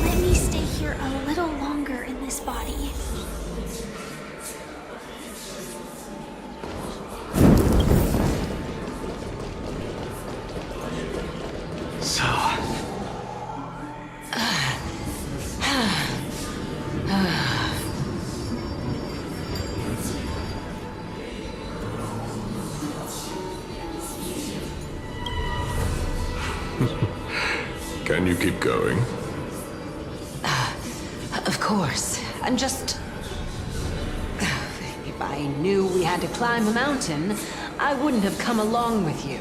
Let me stay here a little longer in this body. So... Can you keep going? Of course. I'm just... If I knew we had to climb a mountain, I wouldn't have come along with you.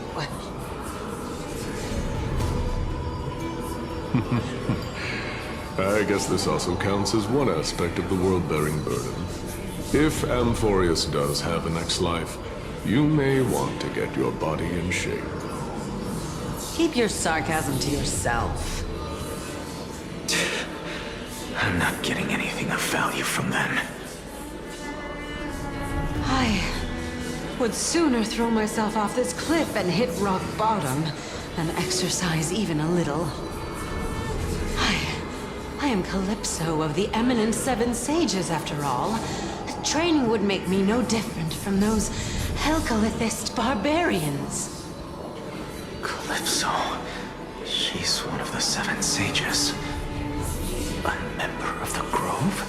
I guess this also counts as one aspect of the world-bearing burden. If Amphorius does have a next life, you may want to get your body in shape. Keep your sarcasm to yourself. I'm not getting anything of value from them. I would sooner throw myself off this cliff and hit rock bottom than exercise even a little. I am Calypso of the eminent Seven Sages, after all. Training would make me no different from those Helcalithist barbarians. Calypso. She's one of the Seven Sages. A member of the Grove?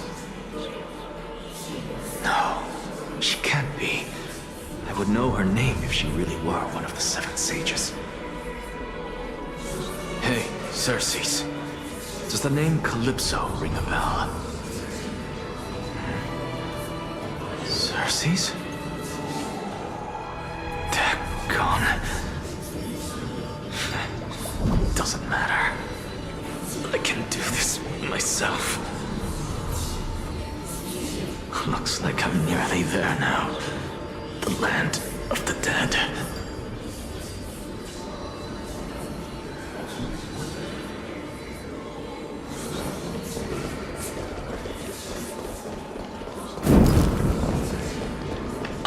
No, she can't be. I would know her name if she really were one of the Seven Sages. Hey, Xerxes. Does the name Calypso ring a bell? Xerxes? Daggone. Doesn't matter. I can do this myself. Looks like I'm nearly there now. The land of the dead.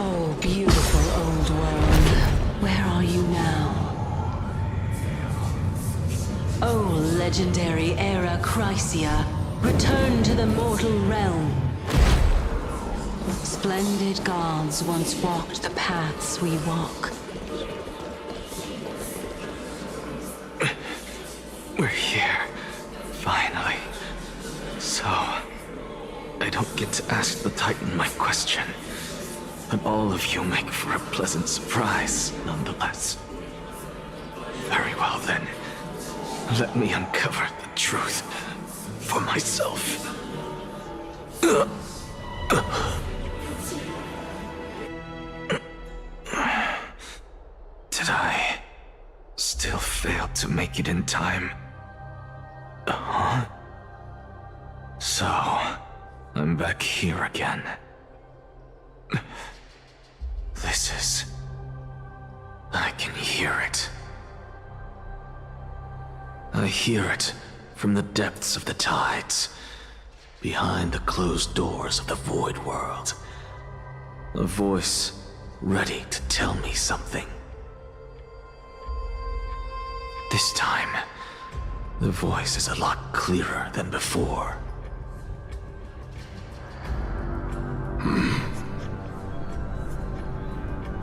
Oh, beautiful old world. Where are you now? Oh, legendary Era Chrysia, return to the mortal realm. Splendid gods once walked the paths we walk. We're here. Finally. So, I don't get to ask the Titan my question. But all of you make for a pleasant surprise, nonetheless. Very well then. Let me uncover the truth for myself. Did I still fail to make it in time? Huh? So, I'm back here again. This is... I can hear it. I hear it from the depths of the tides, behind the closed doors of the Void World. A voice ready to tell me something. This time, the voice is a lot clearer than before.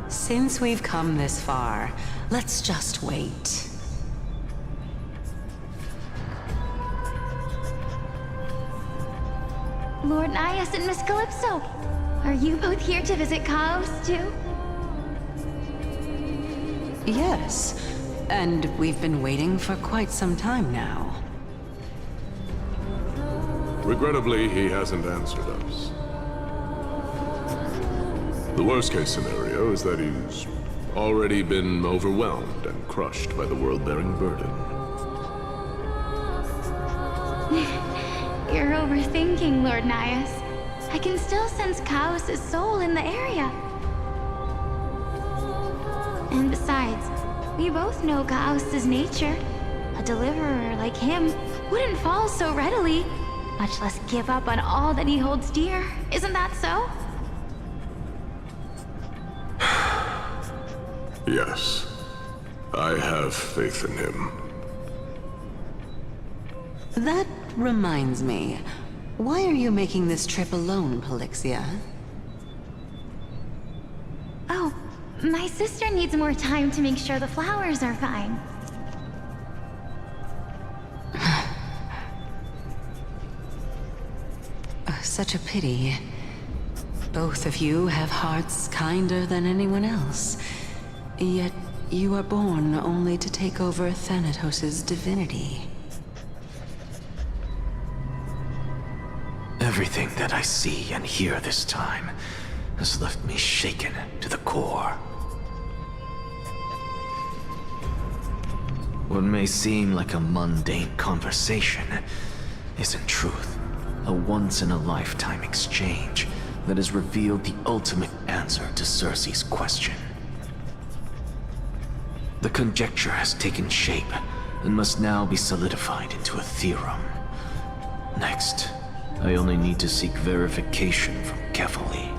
Since we've come this far, let's just wait. Lord Nias and Miss Calypso, are you both here to visit Chaos too? Yes, and we've been waiting for quite some time now. Regrettably, he hasn't answered us. The worst-case scenario is that he's already been overwhelmed and crushed by the world-bearing burden. You're overthinking, Lord Nias. I can still sense Chaos' soul in the area. And besides, we both know Chaos' nature. A deliverer like him wouldn't fall so readily, much less give up on all that he holds dear. Isn't that so? Yes, I have faith in him. That reminds me. Why are you making this trip alone, Polixia? Oh, my sister needs more time to make sure the flowers are fine. Such a pity. Both of you have hearts kinder than anyone else. Yet you are born only to take over Thanatos' divinity. Everything that I see and hear this time has left me shaken to the core. What may seem like a mundane conversation is in truth a once-in-a-lifetime exchange that has revealed the ultimate answer to Circe's question. The conjecture has taken shape and must now be solidified into a theorem. Next, I only need to seek verification from Kefali.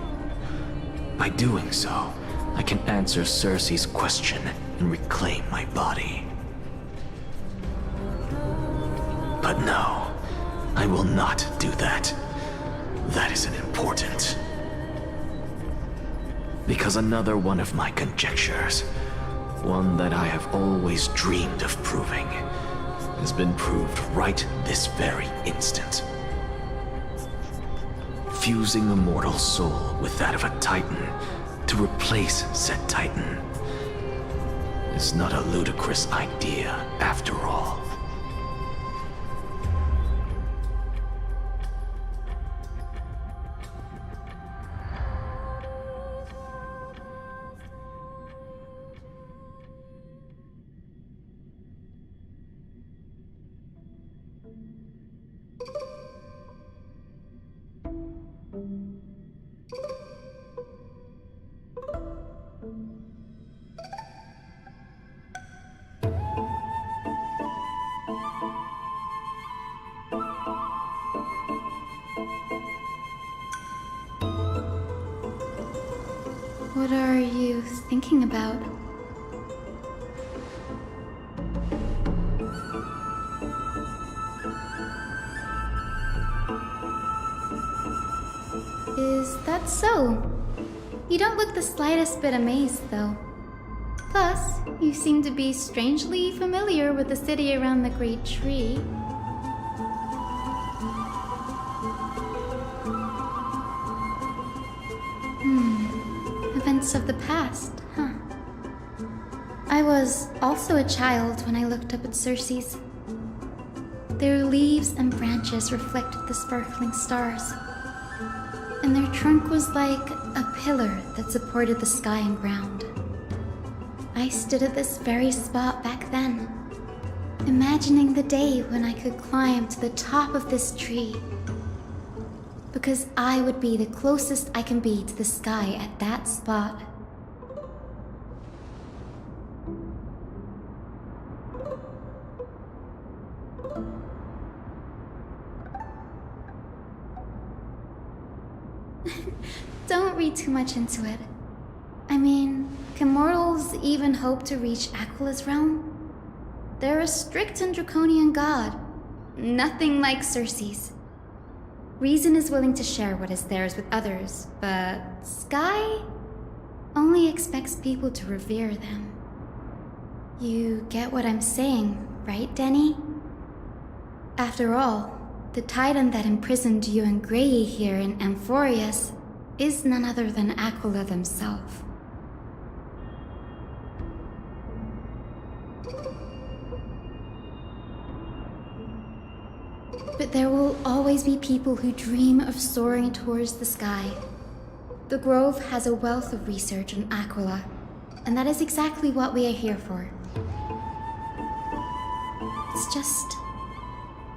By doing so, I can answer Circe's question and reclaim my body. But no, I will not do that. That isn't important. Because another one of my conjectures, one that I have always dreamed of proving, has been proved right this very instant. Fusing a mortal soul with that of a Titan to replace said Titan is not a ludicrous idea after all. What are you thinking about? Is that so? You don't look the slightest bit amazed, though. Plus, you seem to be strangely familiar with the city around the Great Tree. Events of the past, huh? I was also a child when I looked up at Circe's. Their leaves and branches reflected the sparkling stars, and their trunk was like a pillar that supported the sky and ground. I stood at this very spot back then, imagining the day when I could climb to the top of this tree, because I would be the closest I can be to the sky at that spot. Don't read too much into it. I mean, can mortals even hope to reach Aquala's realm? They're a strict and draconian god. Nothing like Circe's. Reason is willing to share what is theirs with others, but Sky only expects people to revere them. You get what I'm saying, right, Denny? After all, the titan that imprisoned you and Grey here in Amphorius is none other than Aquila themselves. But there will always be people who dream of soaring towards the sky. The Grove has a wealth of research on Aquila, and that is exactly what we are here for. It's just,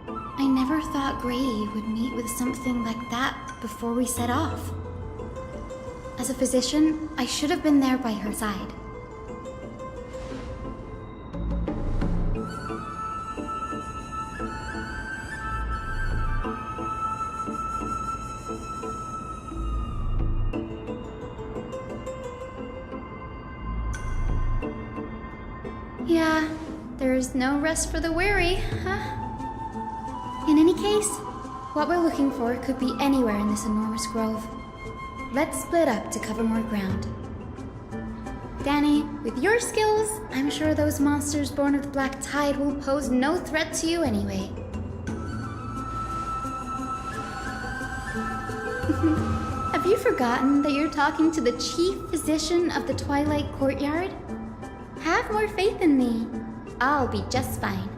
I never thought Grey would meet with something like that before we set off. As a physician, I should have been there by her side. Yeah, there's no rest for the weary, huh? In any case, what we're looking for could be anywhere in this enormous grove. Let's split up to cover more ground. Danny, with your skills, I'm sure those monsters born of the Black Tide will pose no threat to you anyway. Have you forgotten that you're talking to the chief physician of the Twilight Courtyard? Have more faith in me. I'll be just fine.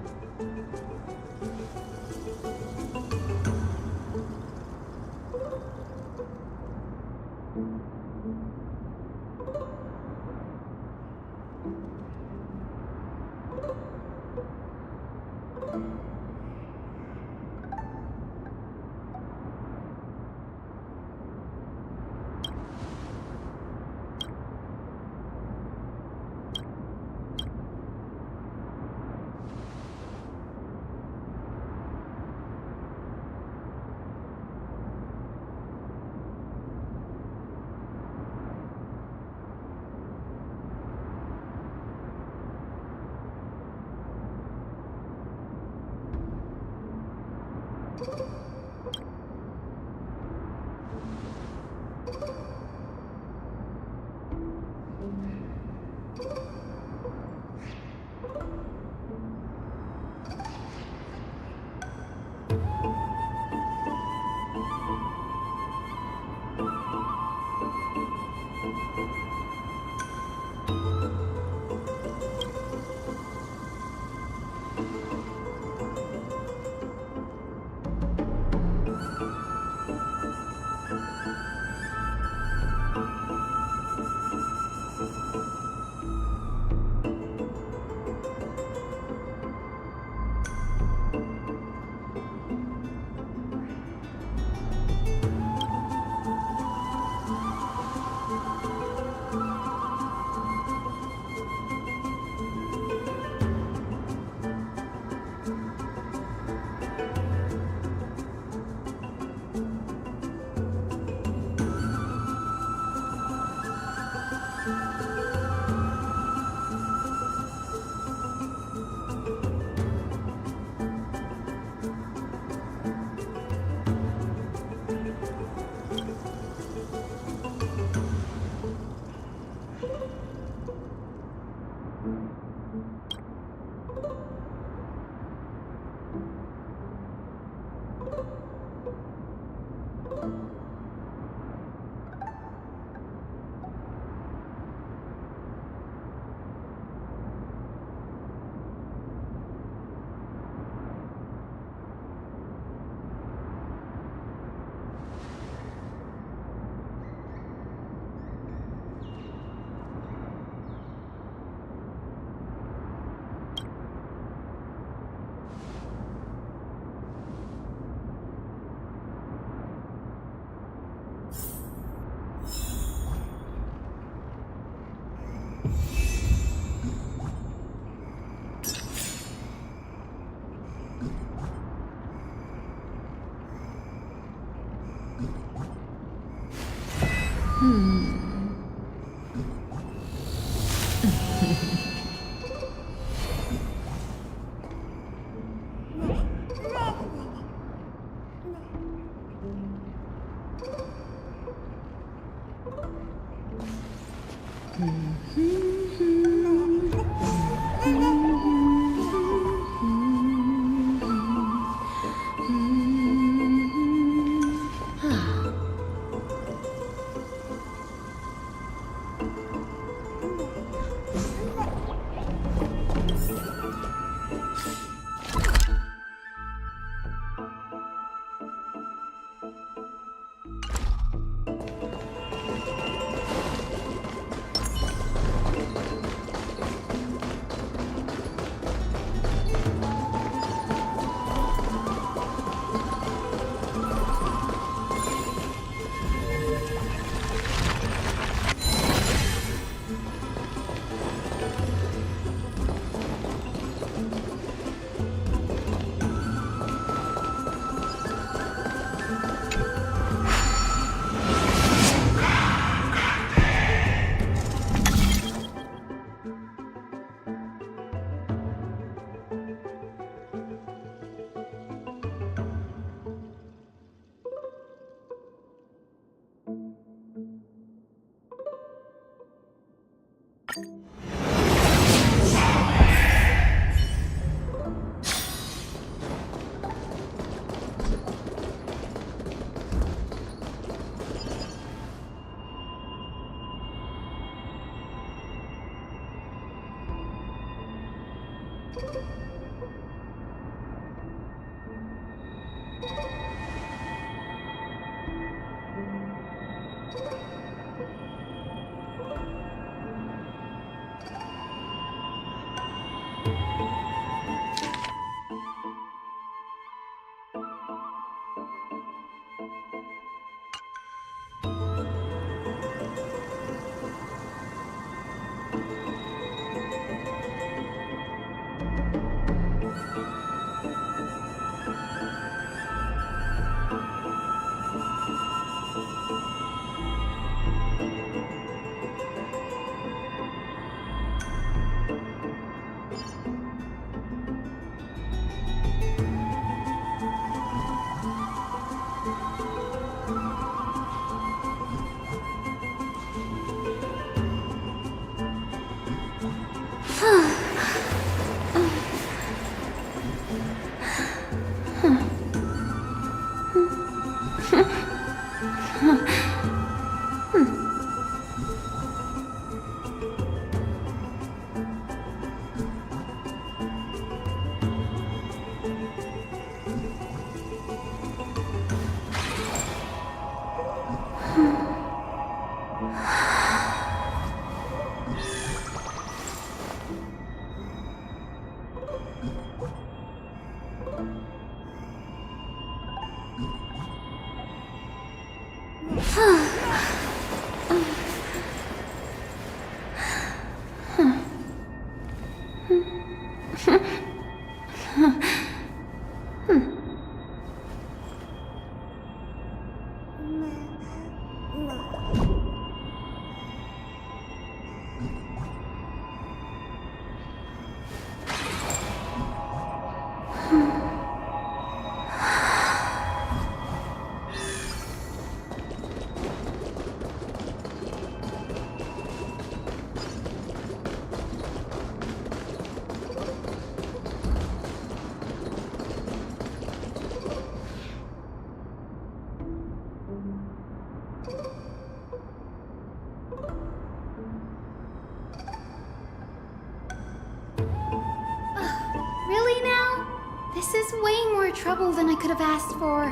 Really now? This is way more trouble than I could have asked for.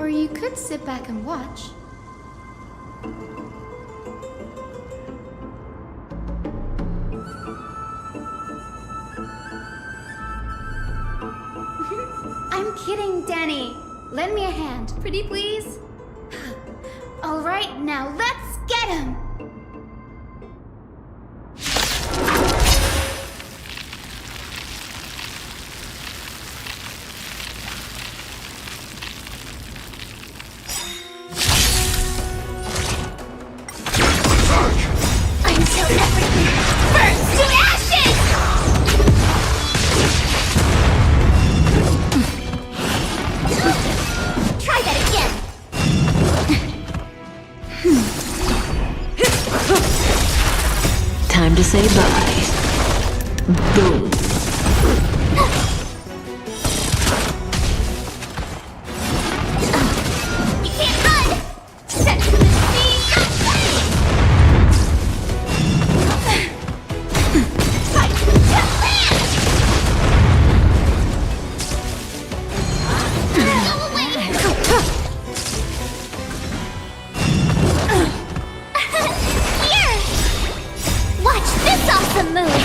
Or you could sit back and watch. I'm kidding, Danny. Lend me a hand, pretty please. All right, now let's get get him! Until everything burns to ashes! Try that again! Time to say bye. Boom. You can't run! Set to the speed! Fight to land! Go away! Here! Watch this awesome move!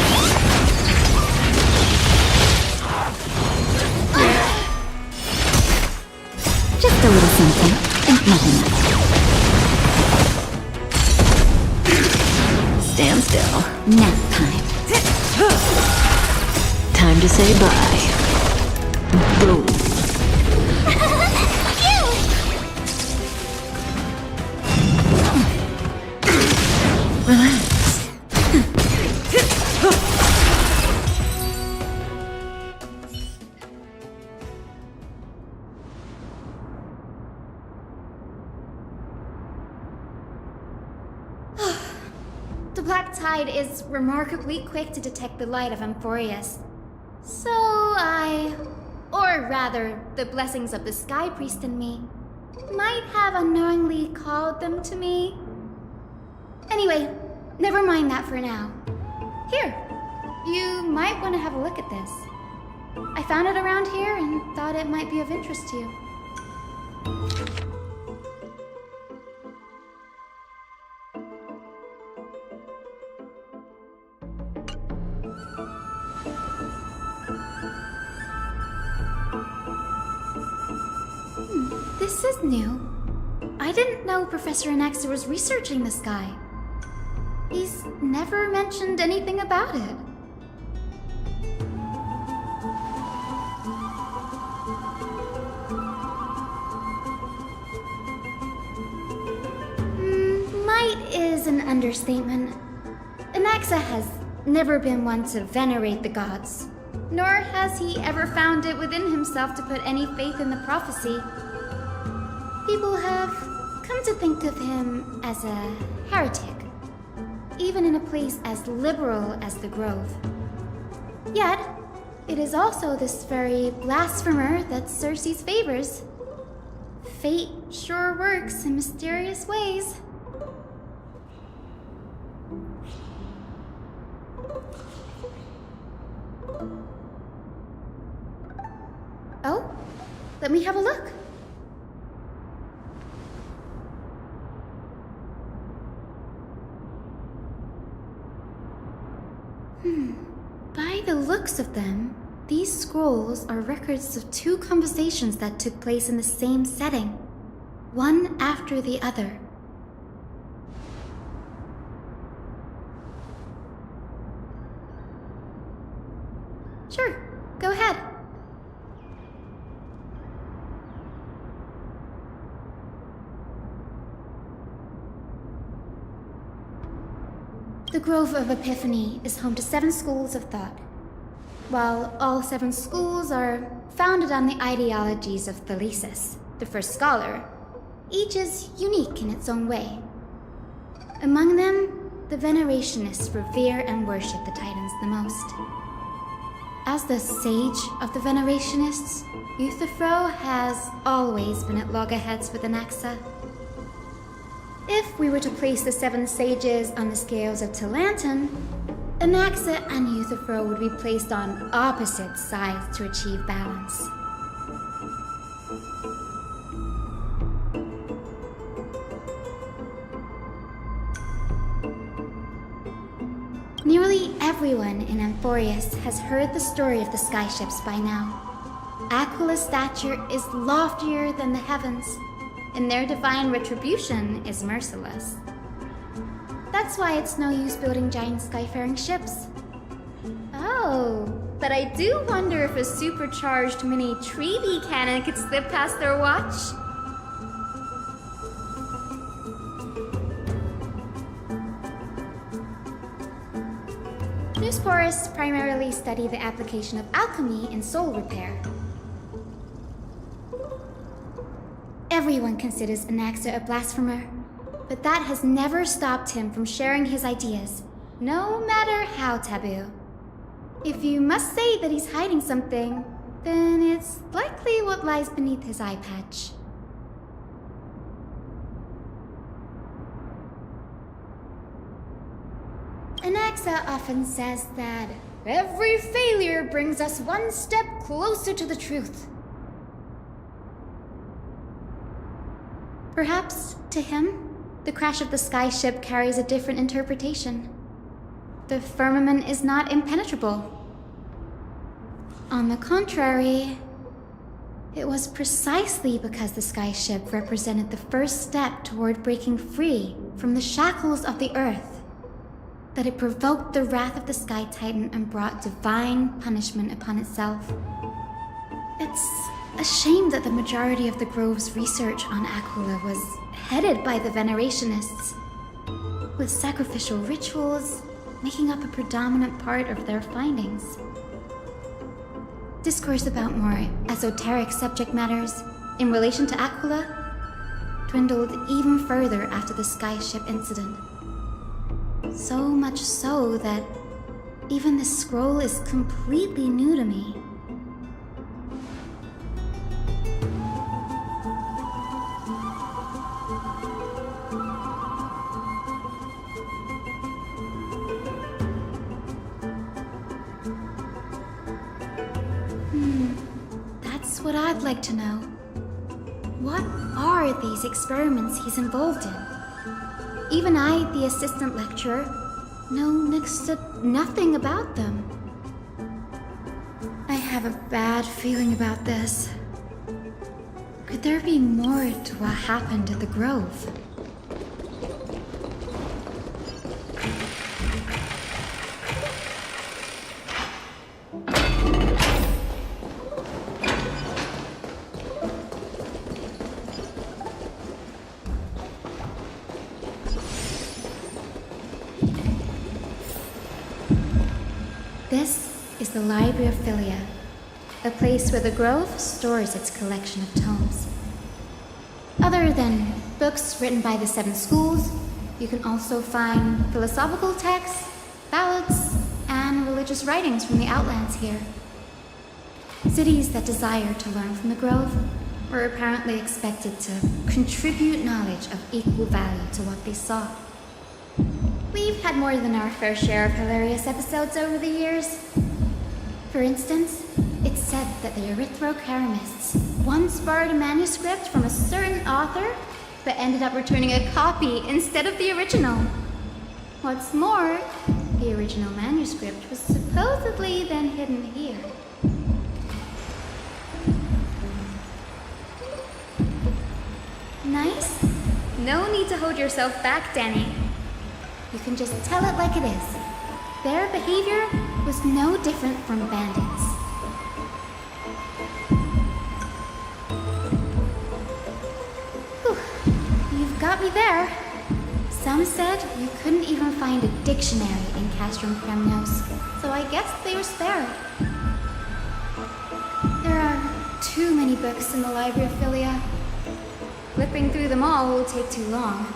Just a little something. Nothing much. Stand still. Nap time. Time to say bye. Boom. Relax. The Black Tide is remarkably quick to detect the light of Amphorius. So or rather, the blessings of the Sky Priest in me, might have unknowingly called them to me. Anyway, never mind that for now. Here, you might want to have a look at this. I found it around here and thought it might be of interest to you. This is new. I didn't know Professor Anaxa was researching the sky. He's never mentioned anything about it. Might is an understatement. Anaxa has never been one to venerate the gods, nor has he ever found it within himself to put any faith in the prophecy. People have come to think of him as a heretic, even in a place as liberal as the Grove. Yet, it is also this very blasphemer that Circe's favors. Fate sure works in mysterious ways. Oh, let me have a look. By the looks of them, these scrolls are records of two conversations that took place in the same setting, one after the other. Sure, go ahead. The Grove of Epiphany is home to 7 schools of thought. While all 7 schools are founded on the ideologies of Thalesis, the first scholar, each is unique in its own way. Among them, the Venerationists revere and worship the Titans the most. As the sage of the Venerationists, Euthyphro has always been at loggerheads with Anaxa. If we were to place the 7 sages on the scales of Talanton, Anaxa and Euthyphro would be placed on opposite sides to achieve balance. Nearly everyone in Amphorius has heard the story of the skyships by now. Aquila's stature is loftier than the heavens, and their divine retribution is merciless. That's why it's no use building giant skyfaring ships. Oh, but I do wonder if a supercharged mini Treevee cannon could slip past their watch. Newsporists primarily study the application of alchemy in soul repair. Everyone considers Anaxa a blasphemer, but that has never stopped him from sharing his ideas, no matter how taboo. If you must say that he's hiding something, then it's likely what lies beneath his eye patch. Anaxa often says that every failure brings us one step closer to the truth. Perhaps, to him, the crash of the skyship carries a different interpretation. The firmament is not impenetrable. On the contrary, it was precisely because the skyship represented the first step toward breaking free from the shackles of the Earth that it provoked the wrath of the Sky Titan and brought divine punishment upon itself. It's a shame that the majority of the Grove's research on Aquila was headed by the Venerationists, with sacrificial rituals making up a predominant part of their findings. Discourse about more esoteric subject matters in relation to Aquila dwindled even further after the skyship incident. So much so that even the scroll is completely new to me. That's what I'd like to know. What are these experiments he's involved in? Even I, the assistant lecturer, know next to nothing about them. I have a bad feeling about this. Could there be more to what happened at the Grove? This is the Library of Philia, a place where the Grove stores its collection of tomes. Other than books written by the 7 schools, you can also find philosophical texts, ballads, and religious writings from the Outlands here. Cities that desire to learn from the Grove were apparently expected to contribute knowledge of equal value to what they saw. We've had more than our fair share of hilarious episodes over the years. For instance, it's said that the Erythrocheramists once borrowed a manuscript from a certain author, but ended up returning a copy instead of the original. What's more, the original manuscript was supposedly then hidden here. Nice? No need to hold yourself back, Danny. You can just tell it like it is. Their behavior was no different from bandits. Whew. You've got me there. Some said you couldn't even find a dictionary in Castrum Kremnos, so I guess they were spared. There are too many books in the Library of Philia. Flipping through them all will take too long.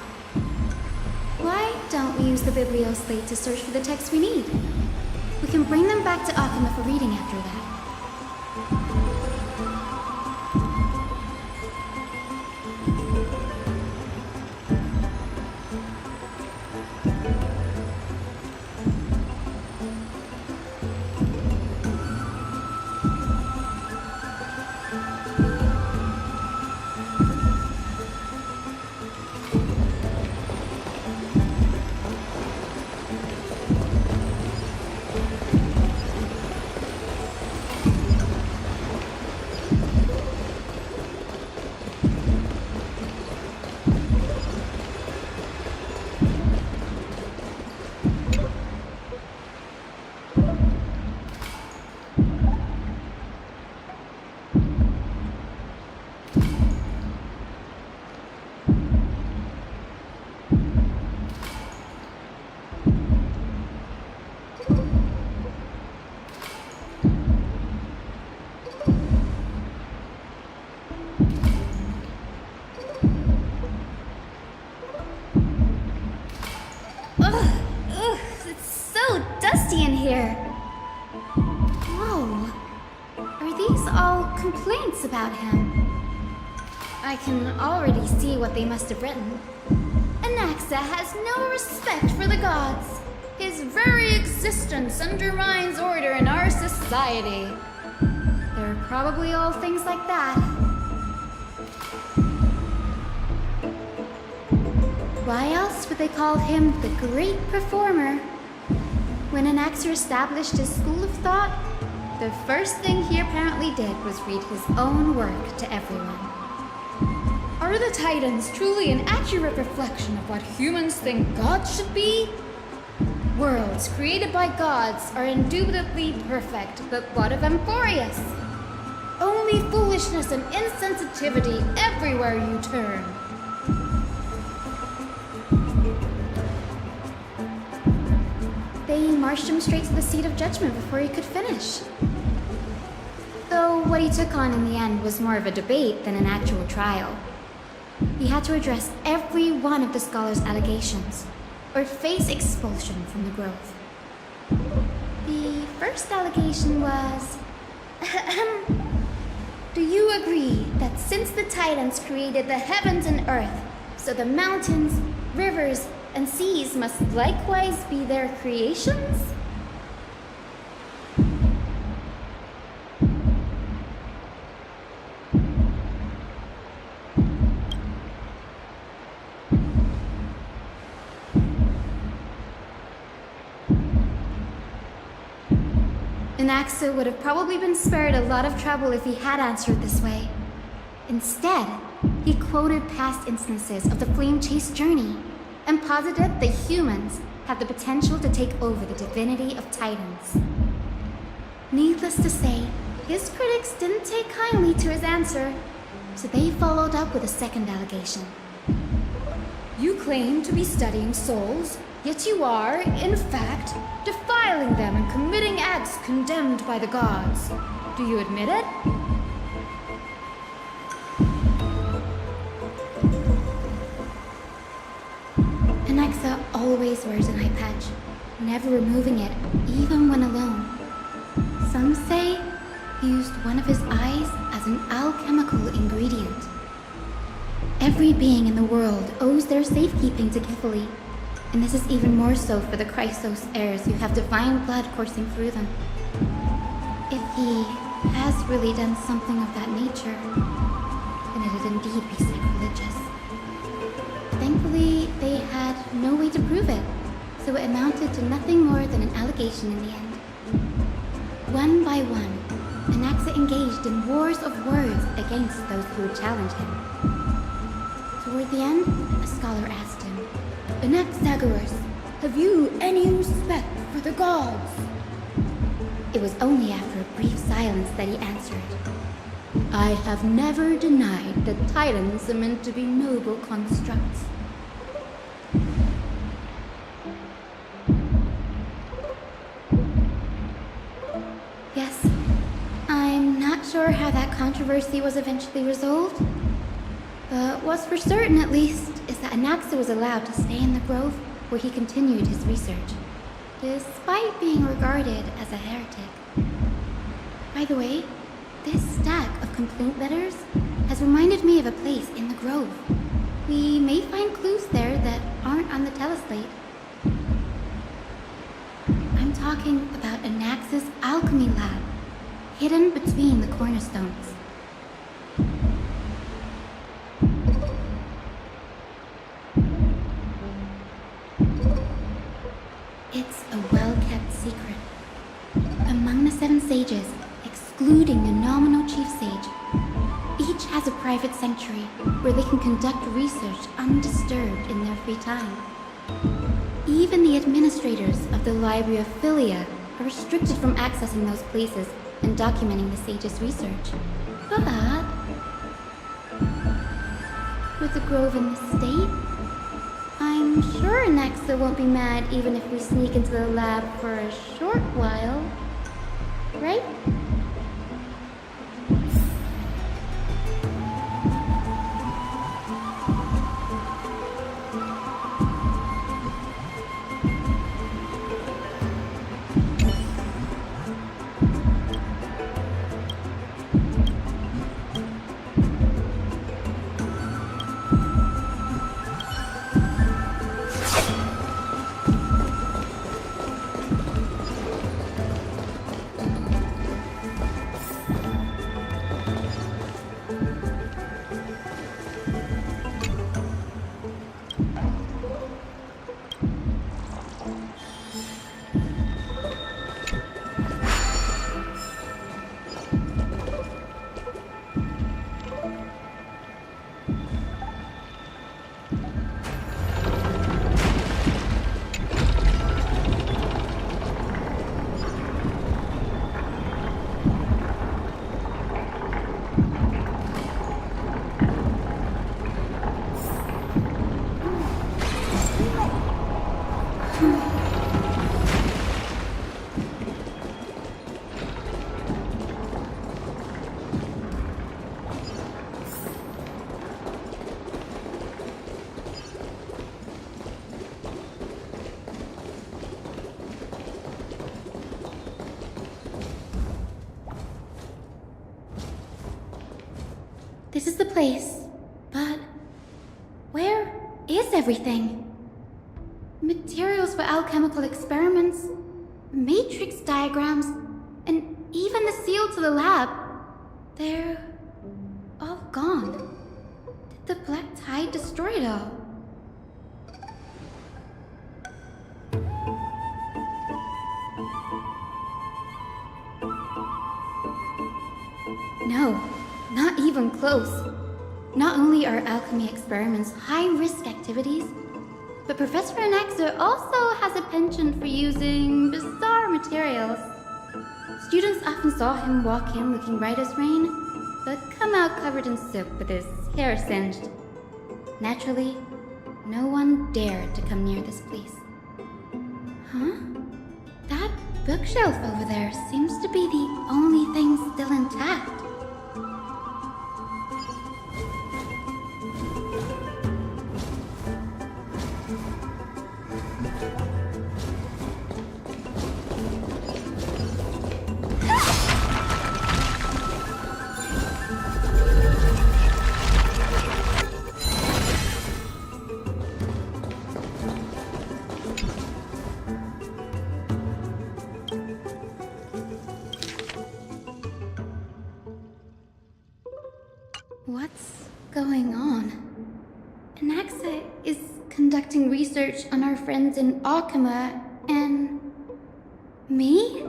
Why don't we use the Biblioslate to search for the texts we need? We can bring them back to Akuma for reading after that. Ugh, it's so dusty in here. Whoa. Are these all complaints about him? I can already see what they must have written. Anaxa has no respect for the gods. His very existence undermines order in our society. They're probably all things like that. Why else would they call him the Great Performer? When Anaxer established his school of thought, the first thing he apparently did was read his own work to everyone. Are the Titans truly an accurate reflection of what humans think gods should be? Worlds created by gods are indubitably perfect, but what of Amphorius? Only foolishness and insensitivity everywhere you turn. They marched him straight to the seat of judgment before he could finish. Though what he took on in the end was more of a debate than an actual trial. He had to address every one of the scholar's allegations, or face expulsion from the Grove. The first allegation was... Do you agree that since the Titans created the heavens and earth, so the mountains, rivers, and seas must likewise be their creations? Anaxa would have probably been spared a lot of trouble if he had answered this way. Instead, he quoted past instances of the Flame Chase journey and posited that humans have the potential to take over the divinity of Titans. Needless to say, his critics didn't take kindly to his answer, so they followed up with a second allegation. You claim to be studying souls, yet you are, in fact, defiling them and committing acts condemned by the gods. Do you admit it? Anaxa always wears an eye patch, never removing it, even when alone. Some say he used one of his eyes as an alchemical ingredient. Every being in the world owes their safekeeping to Kifili, and this is even more so for the Chrysos heirs who have divine blood coursing through them. If he has really done something of that nature, then it'd indeed be sacrilegious. Thankfully, they had no way to prove it, so it amounted to nothing more than an allegation in the end. One by one, Anaxa engaged in wars of words against those who would challenge him. Toward the end, a scholar asked him, Anaxagoras, have you any respect for the gods? It was only after a brief silence that he answered, I have never denied that Titans are meant to be noble constructs. Yes, I'm not sure how that controversy was eventually resolved, but what's for certain at least is that Anaxa was allowed to stay in the Grove where he continued his research, despite being regarded as a heretic. By the way, this stack of complaint letters has reminded me of a place in the Grove. We may find clues there that aren't on the teleslate. I'm talking about Anaxa's alchemy lab, hidden between the cornerstones. It's a well-kept secret. Among the 7 sages, excluding the nominal chief sage, each has a private sanctuary where they can conduct research undisturbed in their free time. Even the administrators of the Library of Philia are restricted from accessing those places and documenting the sage's research. But with the Grove in the state, I'm sure Anaxa won't be mad even if we sneak into the lab for a short while, right? this is the place, but where is everything? Materials for alchemical experiments, matrix diagrams, and even the seal to the lab. They're all gone. Did the Black Tide destroy it all? No, not even close. Not only are alchemy experiments high-risk activities, but Professor Anaxa also has a penchant for using bizarre materials. Students often saw him walk in looking right as rain, but come out covered in soot with his hair singed. Naturally, no one dared to come near this place. Huh? That bookshelf over there seems to be the only thing still intact. What's going on? Anaxa is conducting research on our friends in Alchema and... me?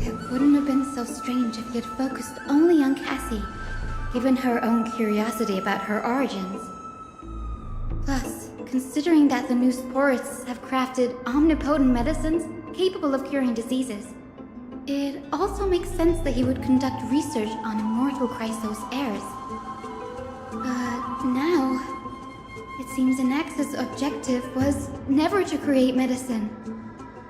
It wouldn't have been so strange if he had focused only on Cassie, given her own curiosity about her origins. Plus, considering that the Newsporists have crafted omnipotent medicines capable of curing diseases, it also makes sense that he would conduct research on immortal Chrysos heirs. But now, it seems Anaxa's objective was never to create medicine,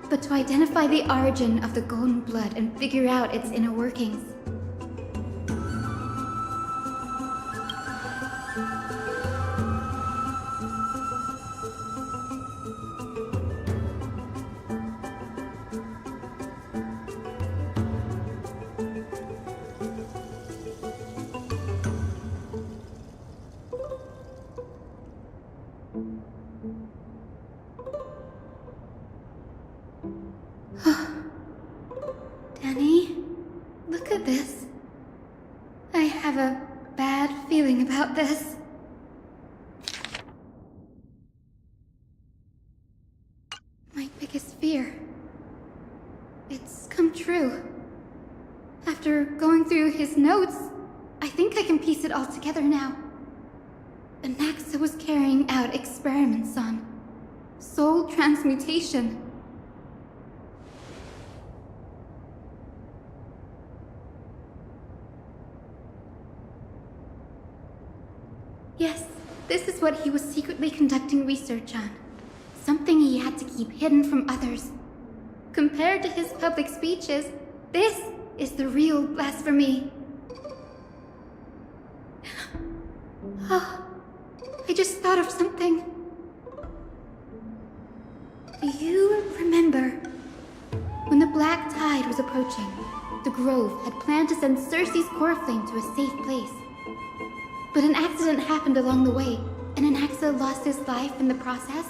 but to identify the origin of the golden blood and figure out its inner workings. Danny, look at this. I have a bad feeling about this. My biggest fear. It's come true. After going through his notes, I think I can piece it all together now. Anaxa was carrying out experiments on soul transmutation. Yes, this is what he was secretly conducting research on. Something he had to keep hidden from others. Compared to his public speeches, this is the real blasphemy. Oh, I just thought of something. Do you remember when the Black Tide was approaching? The Grove had planned to send Cersei's core flame to a safe place. But an accident happened along the way, and Anaxa lost his life in the process.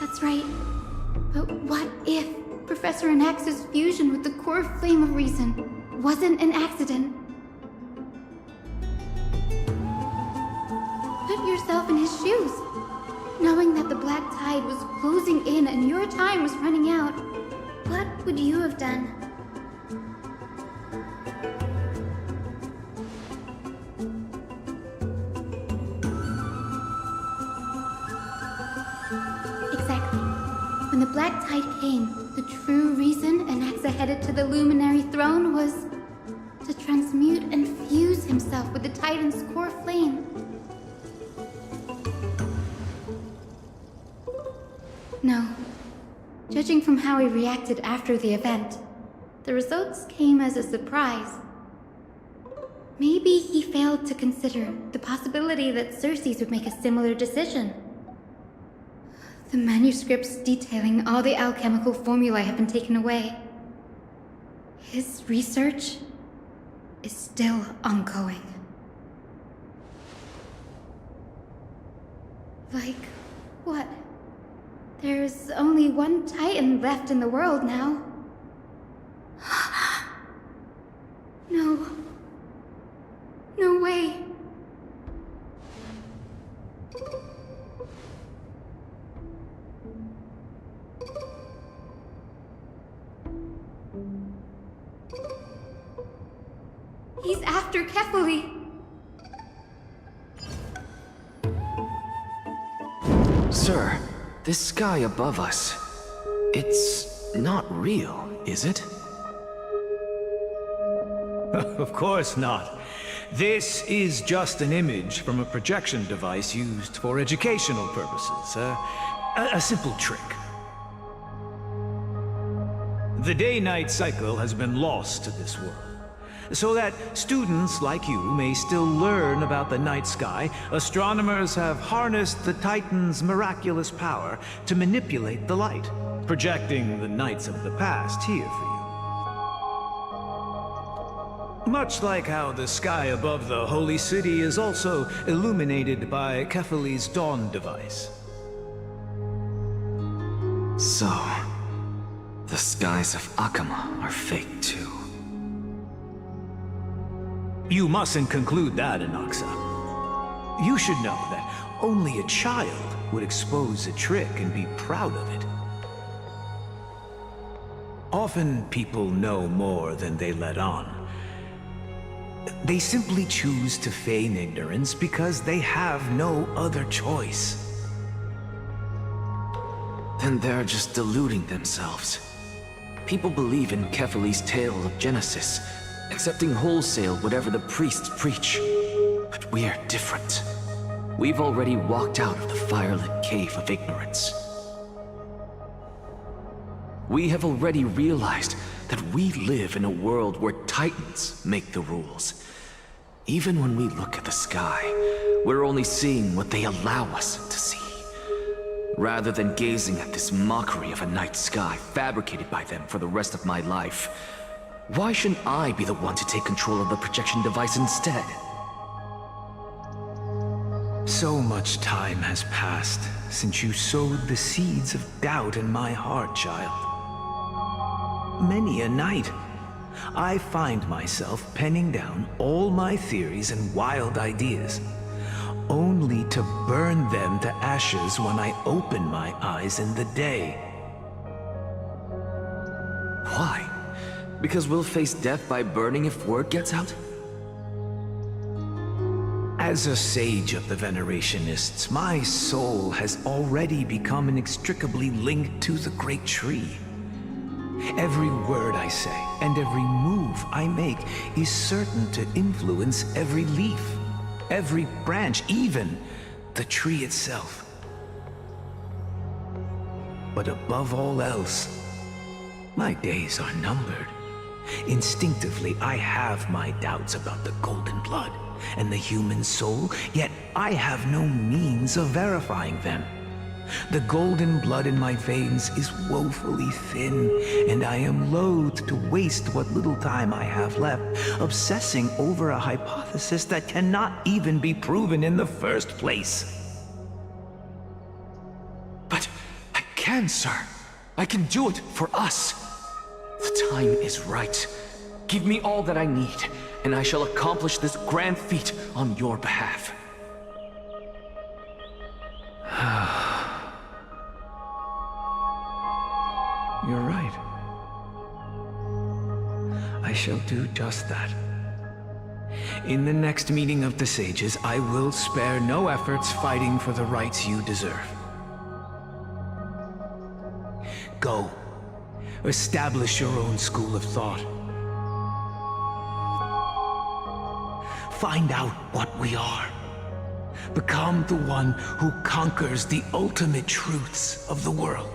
That's right. But what if Professor Anaxa's fusion with the core flame of reason wasn't an accident? Put yourself in his shoes. Knowing that the black tide was closing in and your time was running out, what would you have done? Exactly. When the black tide came, the true reason Anaxa headed to the Luminary Throne was to transmute and fuse himself with the Titan's core flame. No. Judging from how he reacted after the event, the results came as a surprise. Maybe he failed to consider the possibility that Xerxes would make a similar decision. The manuscripts detailing all the alchemical formulae have been taken away. His research is still ongoing. Like what? There's only one Titan left in the world now. No. No way. He's after Kefali. Sir, this sky above us, it's not real, is it? Of course not. This is just an image from a projection device used for educational purposes. A simple trick. The day-night cycle has been lost to this world. So that students like you may still learn about the night sky, astronomers have harnessed the Titan's miraculous power to manipulate the light, projecting the nights of the past here for you. Much like how the sky above the Holy City is also illuminated by Kefali's dawn device. So, the skies of Akama are fake too. You mustn't conclude that, Anaxa. You should know that only a child would expose a trick and be proud of it. Often people know more than they let on. They simply choose to feign ignorance because they have no other choice. Then they're just deluding themselves. People believe in Kefali's tale of Genesis, accepting wholesale whatever the priests preach. But we're different. We've already walked out of the firelit cave of ignorance. We have already realized that we live in a world where Titans make the rules. Even when we look at the sky, we're only seeing what they allow us to see. Rather than gazing at this mockery of a night sky fabricated by them for the rest of my life, why shouldn't I be the one to take control of the projection device instead? So much time has passed since you sowed the seeds of doubt in my heart, child. Many a night, I find myself penning down all my theories and wild ideas, only to burn them to ashes when I open my eyes in the day. Why? Because we'll face death by burning if word gets out? As a sage of the Venerationists, my soul has already become inextricably linked to the great tree. Every word I say and every move I make is certain to influence every leaf, every branch, even the tree itself. But above all else, my days are numbered. Instinctively, I have my doubts about the golden blood and the human soul, yet I have no means of verifying them. The golden blood in my veins is woefully thin, and I am loath to waste what little time I have left obsessing over a hypothesis that cannot even be proven in the first place. But I can, sir. I can do it for us. The time is right. Give me all that I need, and I shall accomplish this grand feat on your behalf. shall do just that. In the next meeting of the sages, I will spare no efforts fighting for the rights you deserve. Go. Establish your own school of thought. Find out what we are. Become the one who conquers the ultimate truths of the world.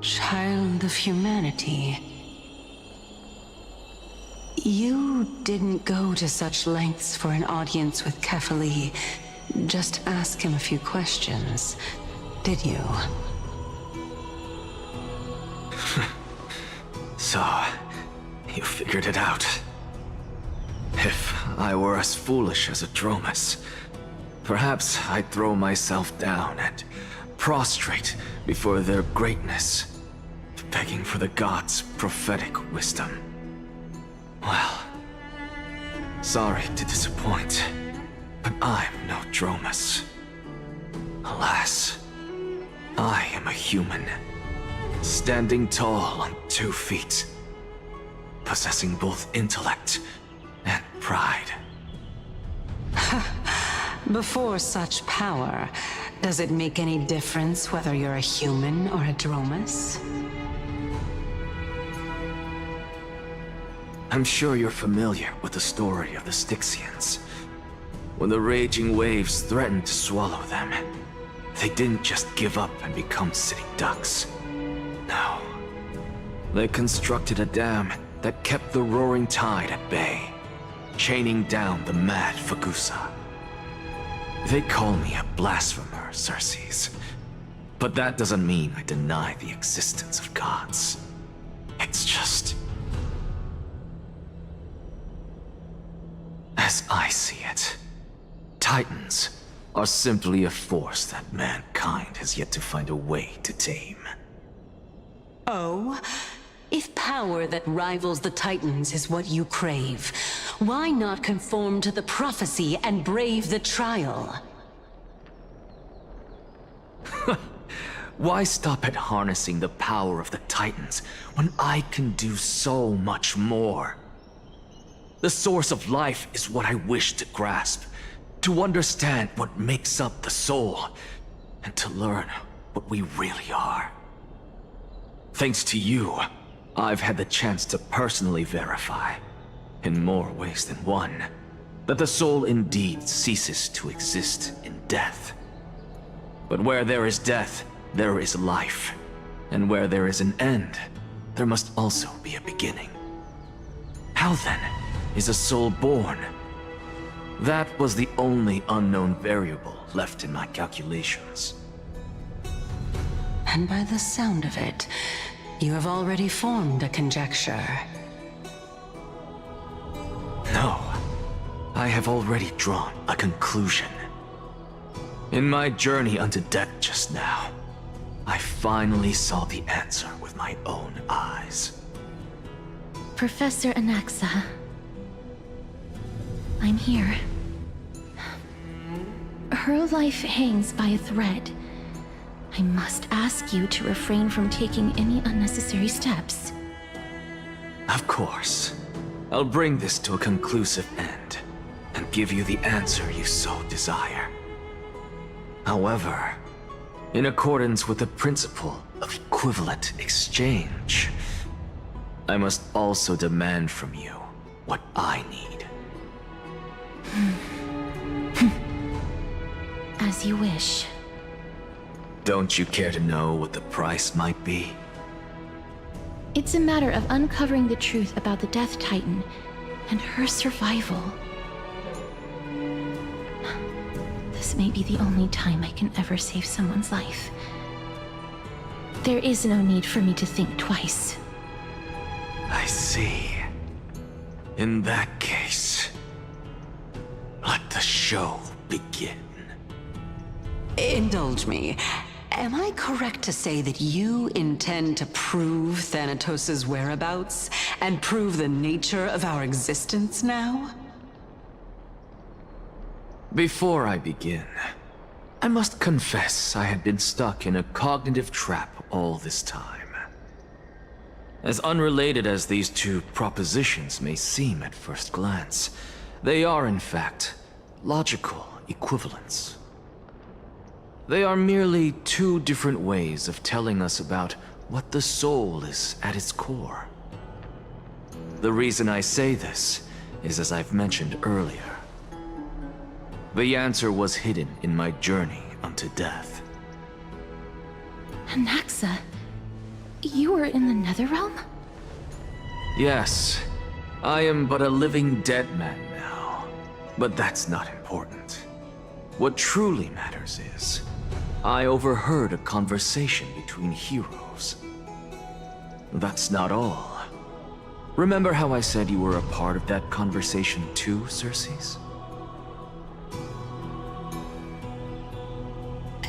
Child of humanity. You didn't go to such lengths for an audience with Kefali. Just ask him a few questions, did you? So, you figured it out. If I were as foolish as a Dromus, perhaps I'd throw myself down and prostrate before their greatness, begging for the gods' prophetic wisdom. Well, sorry to disappoint, but I'm no Dromus. Alas, I am a human, standing tall on 2 feet, possessing both intellect and pride. Before such power, does it make any difference whether you're a human or a Dromus? I'm sure you're familiar with the story of the Styxians. When the raging waves threatened to swallow them, they didn't just give up and become sitting ducks. No. They constructed a dam that kept the roaring tide at bay, chaining down the mad Fagusa. They call me a blasphemer, Xerxes. But that doesn't mean I deny the existence of gods. It's just... as I see it, Titans are simply a force that mankind has yet to find a way to tame. Oh? If power that rivals the Titans is what you crave, why not conform to the prophecy and brave the trial? Why stop at harnessing the power of the Titans when I can do so much more? The source of life is what I wish to grasp, to understand what makes up the soul, and to learn what we really are. Thanks to you, I've had the chance to personally verify, in more ways than one, that the soul indeed ceases to exist in death. But where there is death, there is life. And where there is an end, there must also be a beginning. How then is a soul born? That was the only unknown variable left in my calculations. And by the sound of it, you have already formed a conjecture. No, I have already drawn a conclusion. In my journey unto death just now, I finally saw the answer with my own eyes. Professor Anaxa, I'm here. Her life hangs by a thread. I must ask you to refrain from taking any unnecessary steps. Of course. I'll bring this to a conclusive end, and give you the answer you so desire. However, in accordance with the principle of equivalent exchange, I must also demand from you what I need. As you wish. Don't you care to know what the price might be? It's a matter of uncovering the truth about the Death Titan and her survival. This may be the only time I can ever save someone's life. There is no need for me to think twice. I see. In that case, let the show begin. Indulge me. Am I correct to say that you intend to prove Thanatos' whereabouts and prove the nature of our existence now? Before I begin, I must confess I had been stuck in a cognitive trap all this time. As unrelated as these two propositions may seem at first glance, they are in fact logical equivalents. They are merely two different ways of telling us about what the soul is at its core. The reason I say this is, as I've mentioned earlier, the answer was hidden in my journey unto death. Anaxa, you were in the Netherrealm? Yes, I am but a living dead man now, but that's not important. What truly matters is, I overheard a conversation between heroes. That's not all. Remember how I said you were a part of that conversation too, Circes?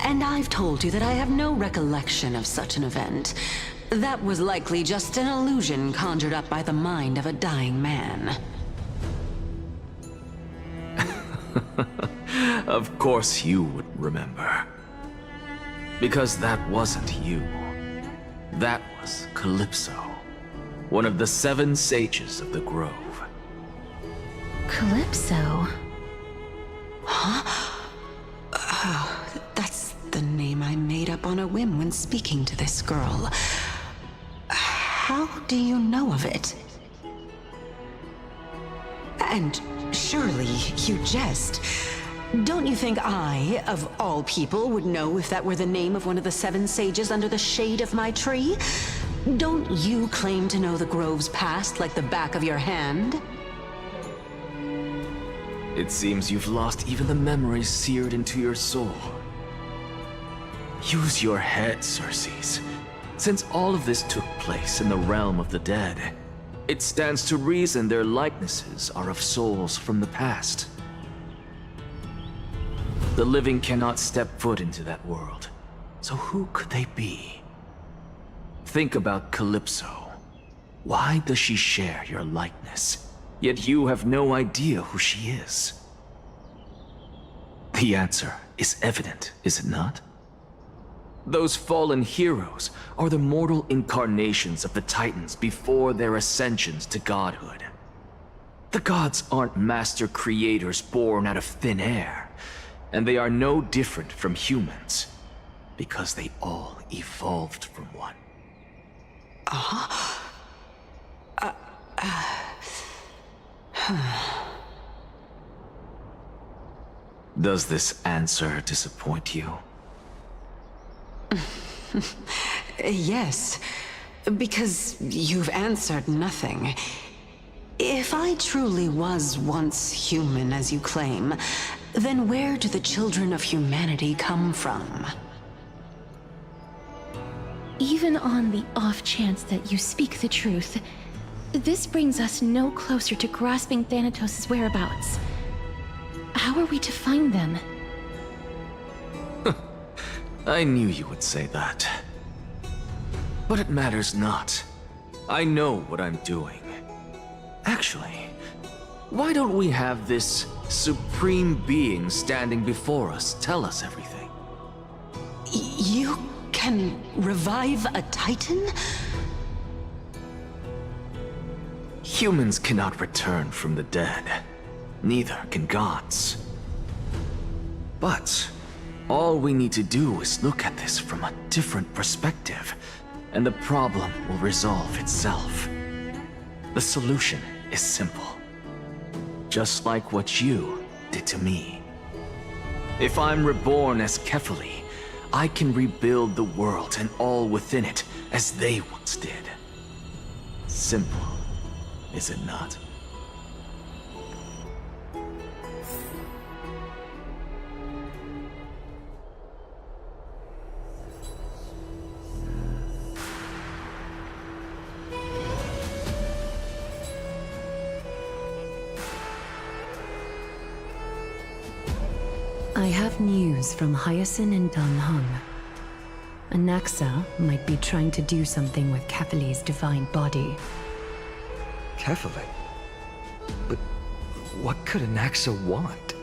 And I've told you that I have no recollection of such an event. That was likely just an illusion conjured up by the mind of a dying man. Of course you would remember. Because that wasn't you. That was Calypso, one of the 7 sages of the Grove. Calypso? That's the name I made up on a whim when speaking to this girl. How do you know of it? And surely you jest. Don't you think I, of all people, would know if that were the name of one of the 7 sages under the shade of my tree? Don't you claim to know the Grove's past like the back of your hand? It seems you've lost even the memories seared into your soul. Use your head, Circes. Since all of this took place in the realm of the dead, it stands to reason their likenesses are of souls from the past. The living cannot step foot into that world, so who could they be? Think about Calypso. Why does she share your likeness, yet you have no idea who she is? The answer is evident, is it not? Those fallen heroes are the mortal incarnations of the Titans before their ascensions to godhood. The gods aren't master creators born out of thin air, and they are no different from humans, because they all evolved from one. Does this answer disappoint you? Yes, because you've answered nothing. If I truly was once human, as you claim, then where do the children of humanity come from? Even on the off chance that you speak the truth, this brings us no closer to grasping Thanatos' whereabouts. How are we to find them? I knew you would say that. But it matters not. I know what I'm doing. Actually, why don't we have this supreme being standing before us tell us everything? You can revive a Titan? Humans cannot return from the dead. Neither can gods. But all we need to do is look at this from a different perspective, and the problem will resolve itself. The solution is simple. Just like what you did to me. If I'm reborn as Kefali, I can rebuild the world and all within it as they once did. Simple, is it not? I have news from Hyacinth and Danheng. Anaxa might be trying to do something with Kefali's divine body. Kefali? But what could Anaxa want?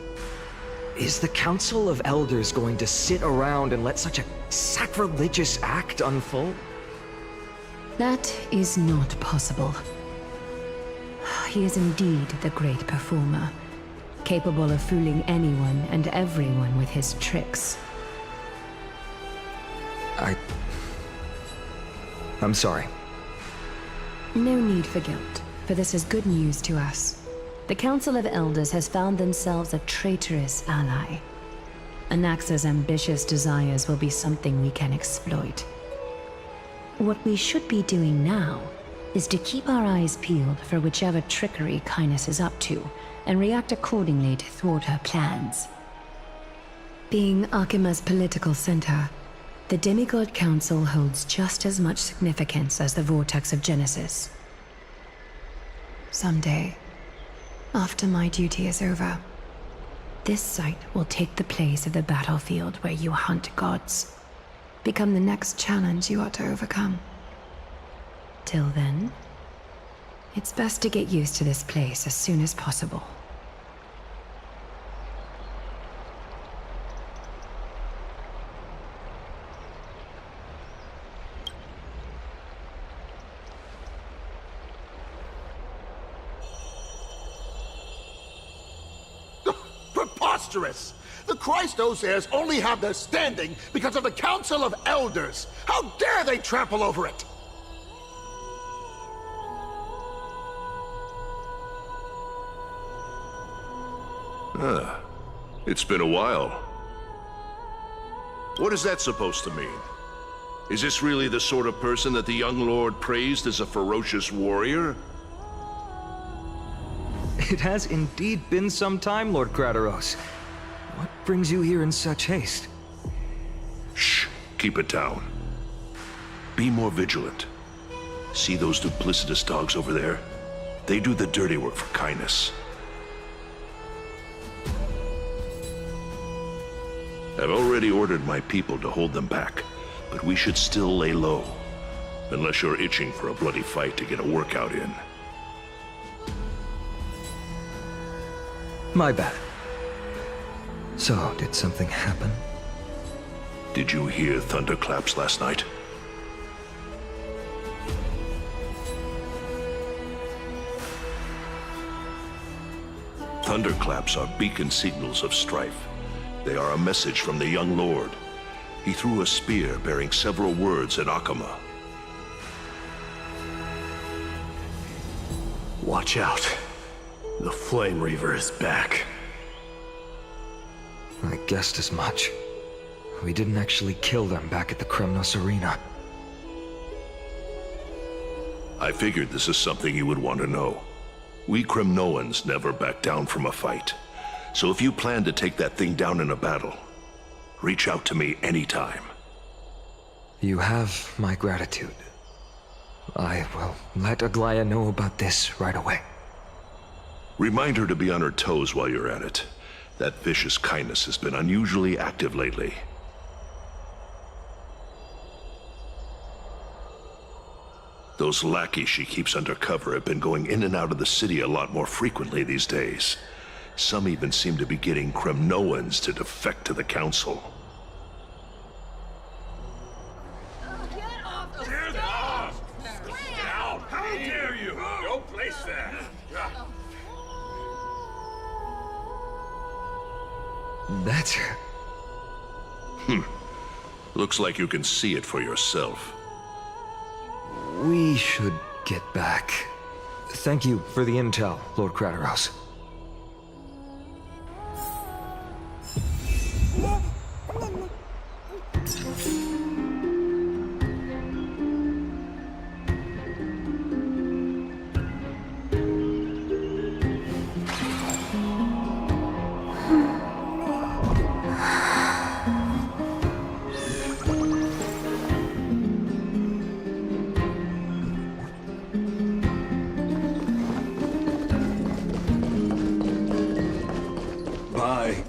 Is the Council of Elders going to sit around and let such a sacrilegious act unfold? That is not possible. He is indeed the great performer, capable of fooling anyone and everyone with his tricks. I'm sorry. No need for guilt, for this is good news to us. The Council of Elders has found themselves a traitorous ally. Anaxa's ambitious desires will be something we can exploit. What we should be doing now is to keep our eyes peeled for whichever trickery Kynes is up to, and react accordingly to thwart her plans. Being Akima's political center, the Demigod Council holds just as much significance as the Vortex of Genesis. Someday, after my duty is over, this site will take the place of the battlefield where you hunt gods, become the next challenge you are to overcome. Till then, it's best to get used to this place as soon as possible. Preposterous! The Christos heirs only have their standing because of the Council of Elders! How dare they trample over it! It's been a while. What is that supposed to mean? Is this really the sort of person that the young lord praised as a ferocious warrior? It has indeed been some time, Lord Crateros. What brings you here in such haste? Shh, keep it down. Be more vigilant. See those duplicitous dogs over there? They do the dirty work for Kynes. I've already ordered my people to hold them back, but we should still lay low. Unless you're itching for a bloody fight to get a workout in. My bad. So, did something happen? Did you hear thunderclaps last night? Thunderclaps are beacon signals of strife. They are a message from the young lord. He threw a spear bearing several words at Akama. Watch out. The Flame Reaver is back. I guessed as much. We didn't actually kill them back at the Kremnos Arena. I figured this is something you would want to know. We Kremnoans never back down from a fight. So if you plan to take that thing down in a battle, reach out to me anytime. You have my gratitude. I will let Aglaya know about this right away. Remind her to be on her toes while you're at it. That vicious Kynes has been unusually active lately. Those lackeys she keeps undercover have been going in and out of the city a lot more frequently these days. Some even seem to be getting Kremnoans to defect to the Council. How dare you! Don't place that! That's her. Looks like you can see it for yourself. We should get back. Thank you for the intel, Lord Crateros.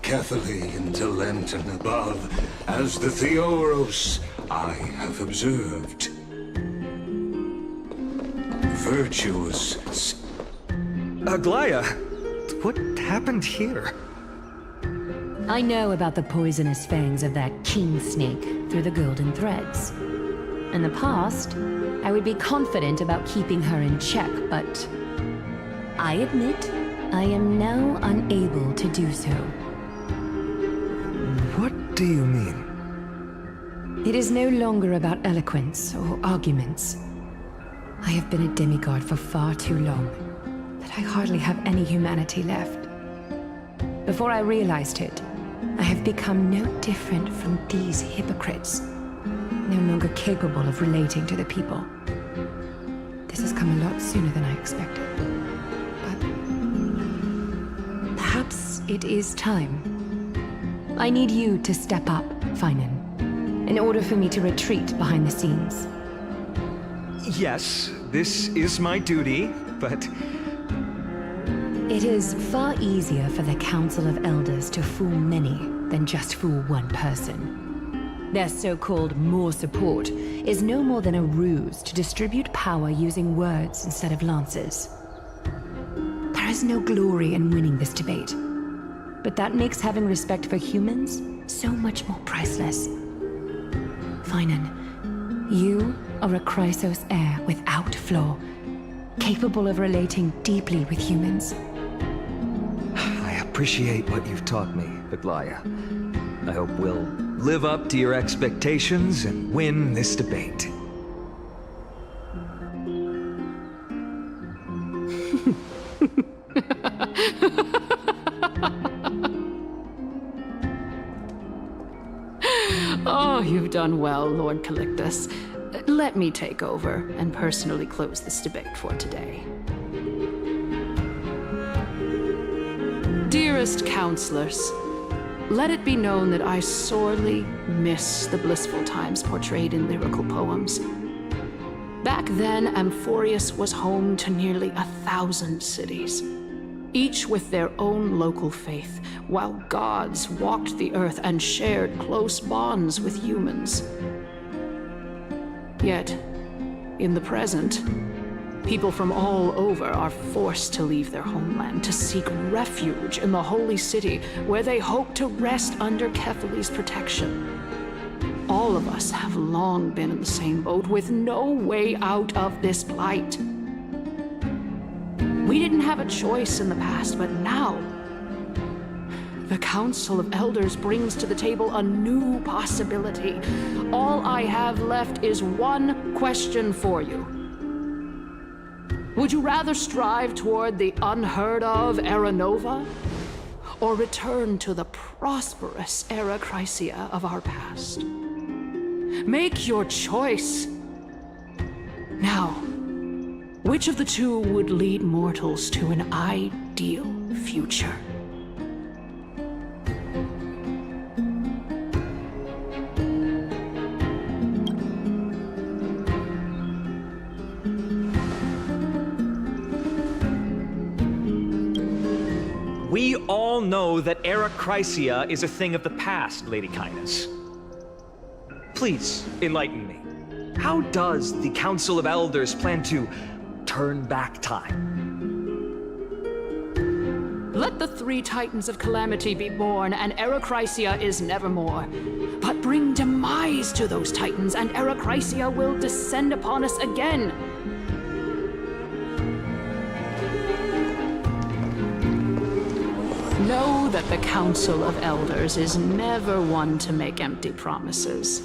Carefully into Lantern above, as the Theoros I have observed. Virtuous. Aglaya! What happened here? I know about the poisonous fangs of that king snake through the golden threads. In the past, I would be confident about keeping her in check, but I admit I am now unable to do so. What do you mean? It is no longer about eloquence or arguments. I have been a demigod for far too long that I hardly have any humanity left. Before I realized it, I have become no different from these hypocrites, no longer capable of relating to the people. This has come a lot sooner than I expected. But perhaps it is time. I need you to step up, Finan, in order for me to retreat behind the scenes. Yes, this is my duty, but... It is far easier for the Council of Elders to fool many than just fool one person. Their so-called more support is no more than a ruse to distribute power using words instead of lances. There is no glory in winning this debate, but that makes having respect for humans so much more priceless. Finan, you are a Chrysos heir without flaw, capable of relating deeply with humans. I appreciate what you've taught me, Aglaya. I hope we'll live up to your expectations and win this debate. Oh, you've done well, Lord Calictus. Let me take over and personally close this debate for today. Dearest counselors, let it be known that I sorely miss the blissful times portrayed in lyrical poems. Back then, Amphorius was home to nearly 1,000 cities, each with their own local faith, while gods walked the earth and shared close bonds with humans. Yet, in the present, people from all over are forced to leave their homeland to seek refuge in the holy city, where they hope to rest under Kethali's protection. All of us have long been in the same boat, with no way out of this plight. We didn't have a choice in the past, but now, the Council of Elders brings to the table a new possibility. All I have left is one question for you. Would you rather strive toward the unheard of Era Nova, or return to the prosperous Era Chrysia of our past? Make your choice. Now, which of the two would lead mortals to an ideal future? We all know that Era Chrysia is a thing of the past, Lady Kindness. Please, enlighten me. How does the Council of Elders plan to turn back time? Let the three Titans of Calamity be born, and Era Chrysia is nevermore. But bring demise to those Titans, and Era Chrysia will descend upon us again. Know that the Council of Elders is never one to make empty promises.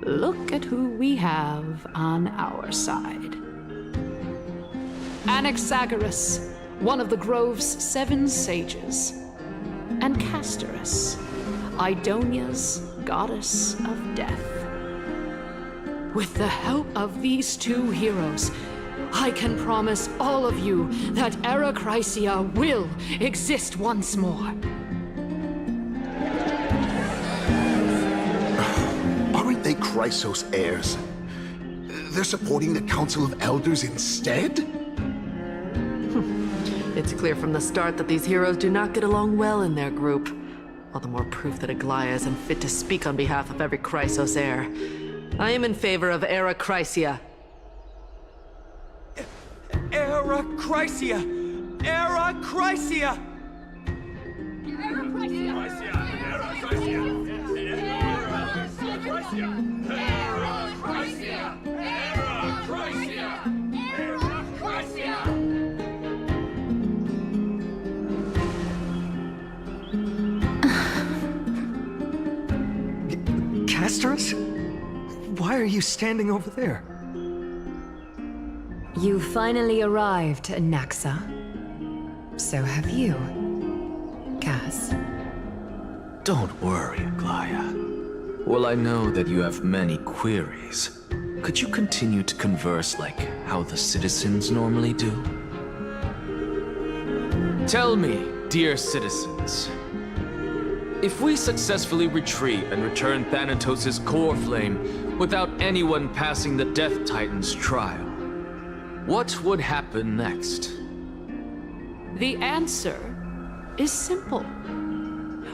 Look at who we have on our side. Anaxagoras, one of the Grove's 7 sages, and Castorus, Idonia's goddess of death. With the help of these 2 heroes, I can promise all of you that Era Chrysia will exist once more. Aren't they Chrysos heirs? They're supporting the Council of Elders instead? It's clear from the start that these heroes do not get along well in their group. All the more proof that Aglaya is unfit to speak on behalf of every Chrysos heir. I am in favor of Era Chrysia. Era Chrysia! Era Chrysia! Era Chrysia! Castorus? Why are you standing over there? You finally arrived, Naxa. So have you, Cass. Don't worry, Aglaya. Well, I know that you have many queries. Could you continue to converse like how the citizens normally do? Tell me, dear citizens, if we successfully retreat and return Thanatos' core flame without anyone passing the Death Titan's trial, what would happen next? The answer is simple.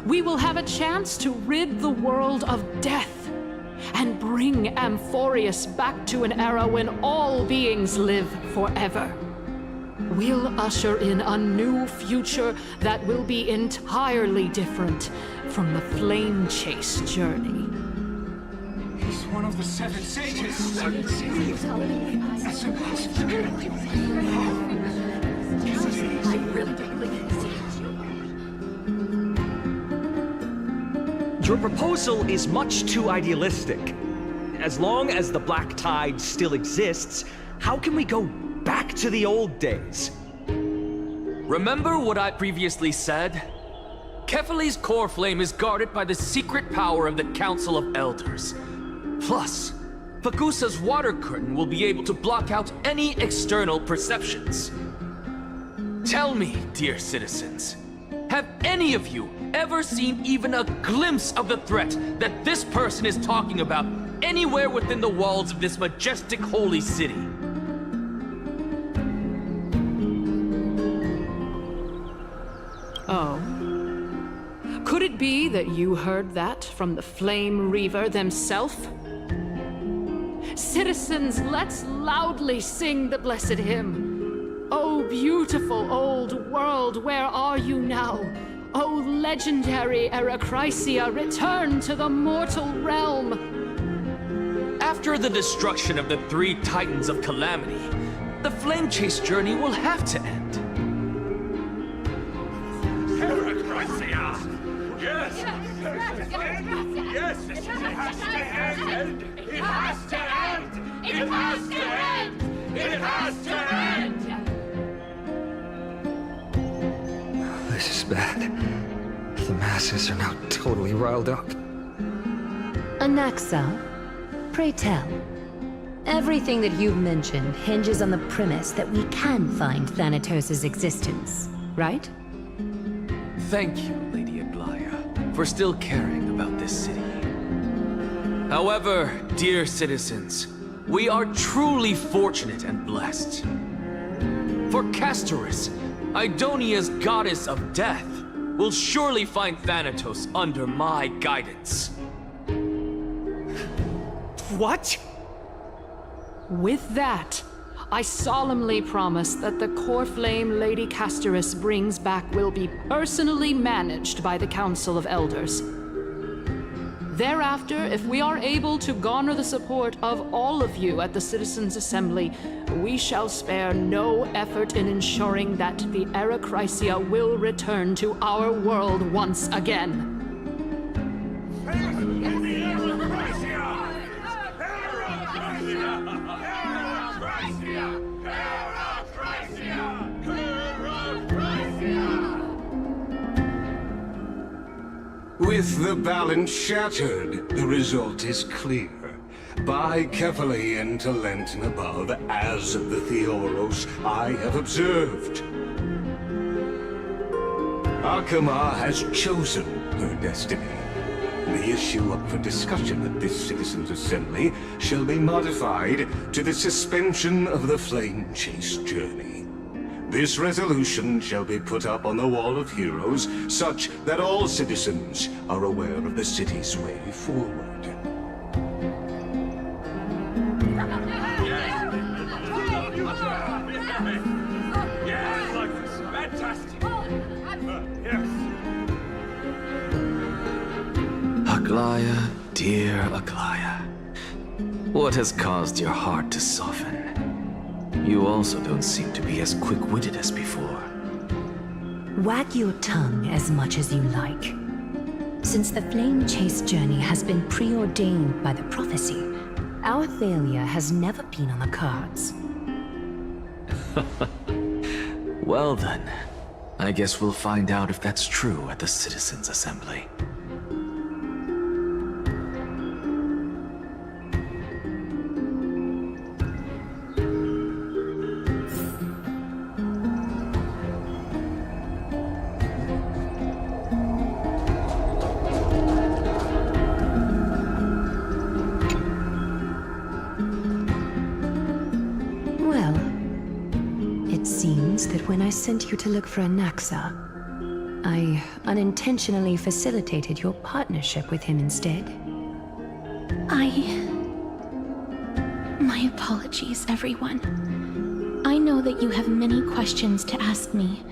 We will have a chance to rid the world of death and bring Amphorius back to an era when all beings live forever. We'll usher in a new future that will be entirely different from the Flame Chase journey. He's one of the seven sages. Your proposal is much too idealistic. As long as the Black Tide still exists, how can we go back to the old days? Remember what I previously said? Kefali's core flame is guarded by the secret power of the Council of Elders. Plus, Pagusa's water curtain will be able to block out any external perceptions. Tell me, dear citizens, have any of you ever seen even a glimpse of the threat that this person is talking about anywhere within the walls of this majestic holy city? Oh. Could it be that you heard that from the Flame Reaver themselves? Citizens, let's loudly sing the blessed hymn. Oh, beautiful old world, where are you now? Oh, legendary Erechrysia, return to the mortal realm. After the destruction of the 3 Titans of Calamity, the Flame Chase journey will have to end. Erechrysia! Yes! Yes! It has to end! It has to end! It has to end! It has to end! This is bad. The masses are now totally riled up. Anaxa, pray tell. Everything that you've mentioned hinges on the premise that we can find Thanatos' existence, right? Thank you, Lady Aglaya, for still caring about this city. However, dear citizens, we are truly fortunate and blessed. For Castorus, Idonia's goddess of death, will surely find Thanatos under my guidance. What? With that, I solemnly promise that the core flame Lady Castorus brings back will be personally managed by the Council of Elders. Thereafter, if we are able to garner the support of all of you at the Citizens' Assembly, we shall spare no effort in ensuring that the Erechrysia will return to our world once again. With the balance shattered, the result is clear. By Kefali and Talenton above, as the Theoros I have observed. Akama has chosen her destiny. The issue up for discussion at this Citizens' Assembly shall be modified to the suspension of the Flame Chase journey. This resolution shall be put up on the Wall of Heroes, such that all citizens are aware of the city's way forward. Aglaya, dear Aglaya, what has caused your heart to soften? You also don't seem to be as quick-witted as before. Wag your tongue as much as you like. Since the Flame Chase journey has been preordained by the prophecy, our failure has never been on the cards. Well then, I guess we'll find out if that's true at the Citizens' Assembly. Well, it seems that when I sent you to look for Anaxa, I unintentionally facilitated your partnership with him instead. My apologies, everyone. I know that you have many questions to ask me.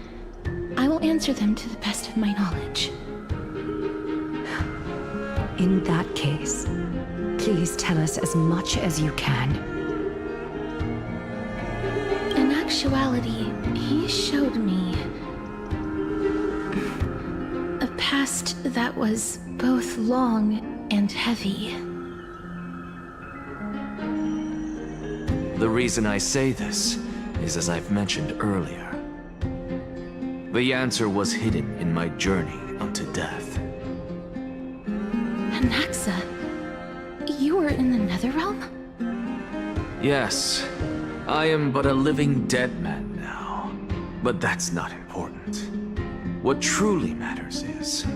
I will answer them to the best of my knowledge. In that case, please tell us as much as you can. In actuality, he showed me a past that was both long and heavy. The reason I say this is as I've mentioned earlier. The answer was hidden in my journey unto death. Anaxa, you were in the Netherrealm? Yes, I am but a living dead man now. But that's not important. What truly matters is,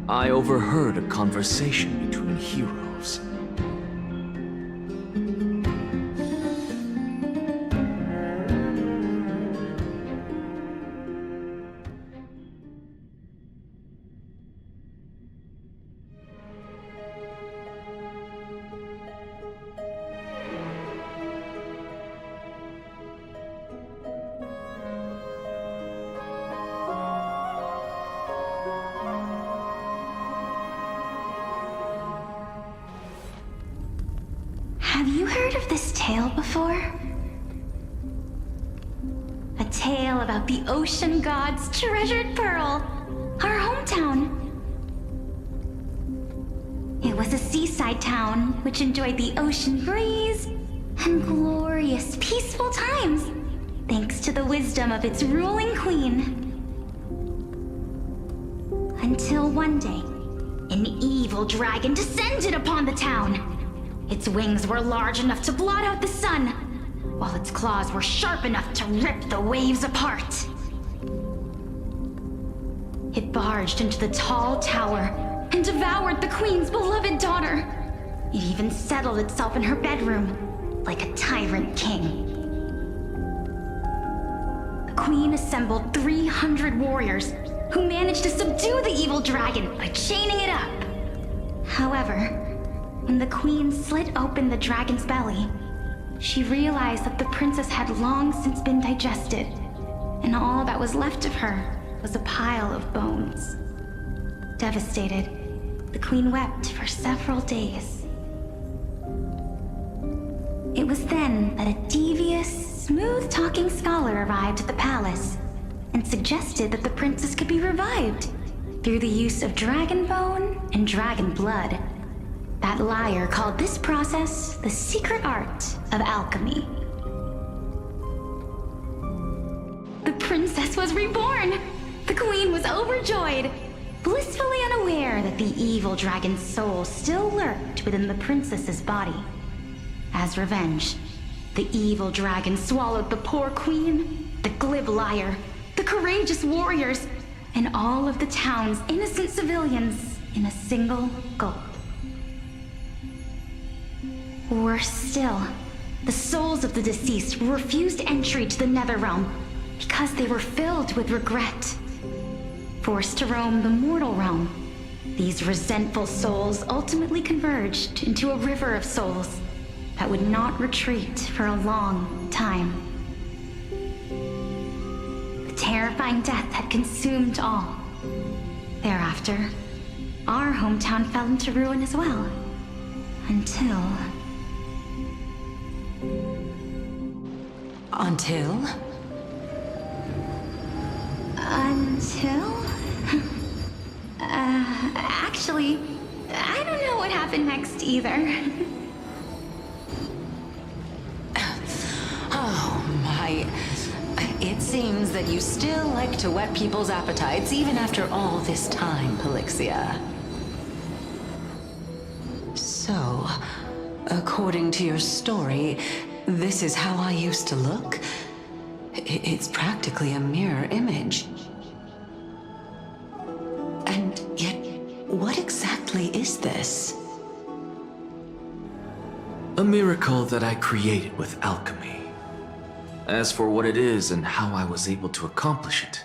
I overheard a conversation between heroes. Have you heard of this tale before? A tale about the ocean god's treasured pearl, our hometown. It was a seaside town which enjoyed the ocean breeze and glorious, peaceful times, thanks to the wisdom of its ruling queen. Until one day, an evil dragon descended upon the town. Its wings were large enough to blot out the sun, while its claws were sharp enough to rip the waves apart. It barged into the tall tower and devoured the queen's beloved daughter. It even settled itself in her bedroom, like a tyrant king. The queen assembled 300 warriors who managed to subdue the evil dragon by chaining it up. However, when the queen slit open the dragon's belly, she realized that the princess had long since been digested, and all that was left of her was a pile of bones. Devastated, the queen wept for several days. It was then that a devious, smooth-talking scholar arrived at the palace and suggested that the princess could be revived through the use of dragon bone and dragon blood. That liar called this process the secret art of alchemy. The princess was reborn! The queen was overjoyed, blissfully unaware that the evil dragon's soul still lurked within the princess's body. As revenge, the evil dragon swallowed the poor queen, the glib liar, the courageous warriors, and all of the town's innocent civilians in a single gulp. Worse still, the souls of the deceased refused entry to the Netherrealm because they were filled with regret. Forced to roam the mortal realm, these resentful souls ultimately converged into a river of souls that would not retreat for a long time. The terrifying death had consumed all. Thereafter, our hometown fell into ruin as well. Until... Actually, I don't know what happened next either. Oh my. It seems that you still like to whet people's appetites even after all this time, Pelixia. So, according to your story, this is how I used to look? It's practically a mirror image. And yet, what exactly is this? A miracle that I created with alchemy. As for what it is and how I was able to accomplish it,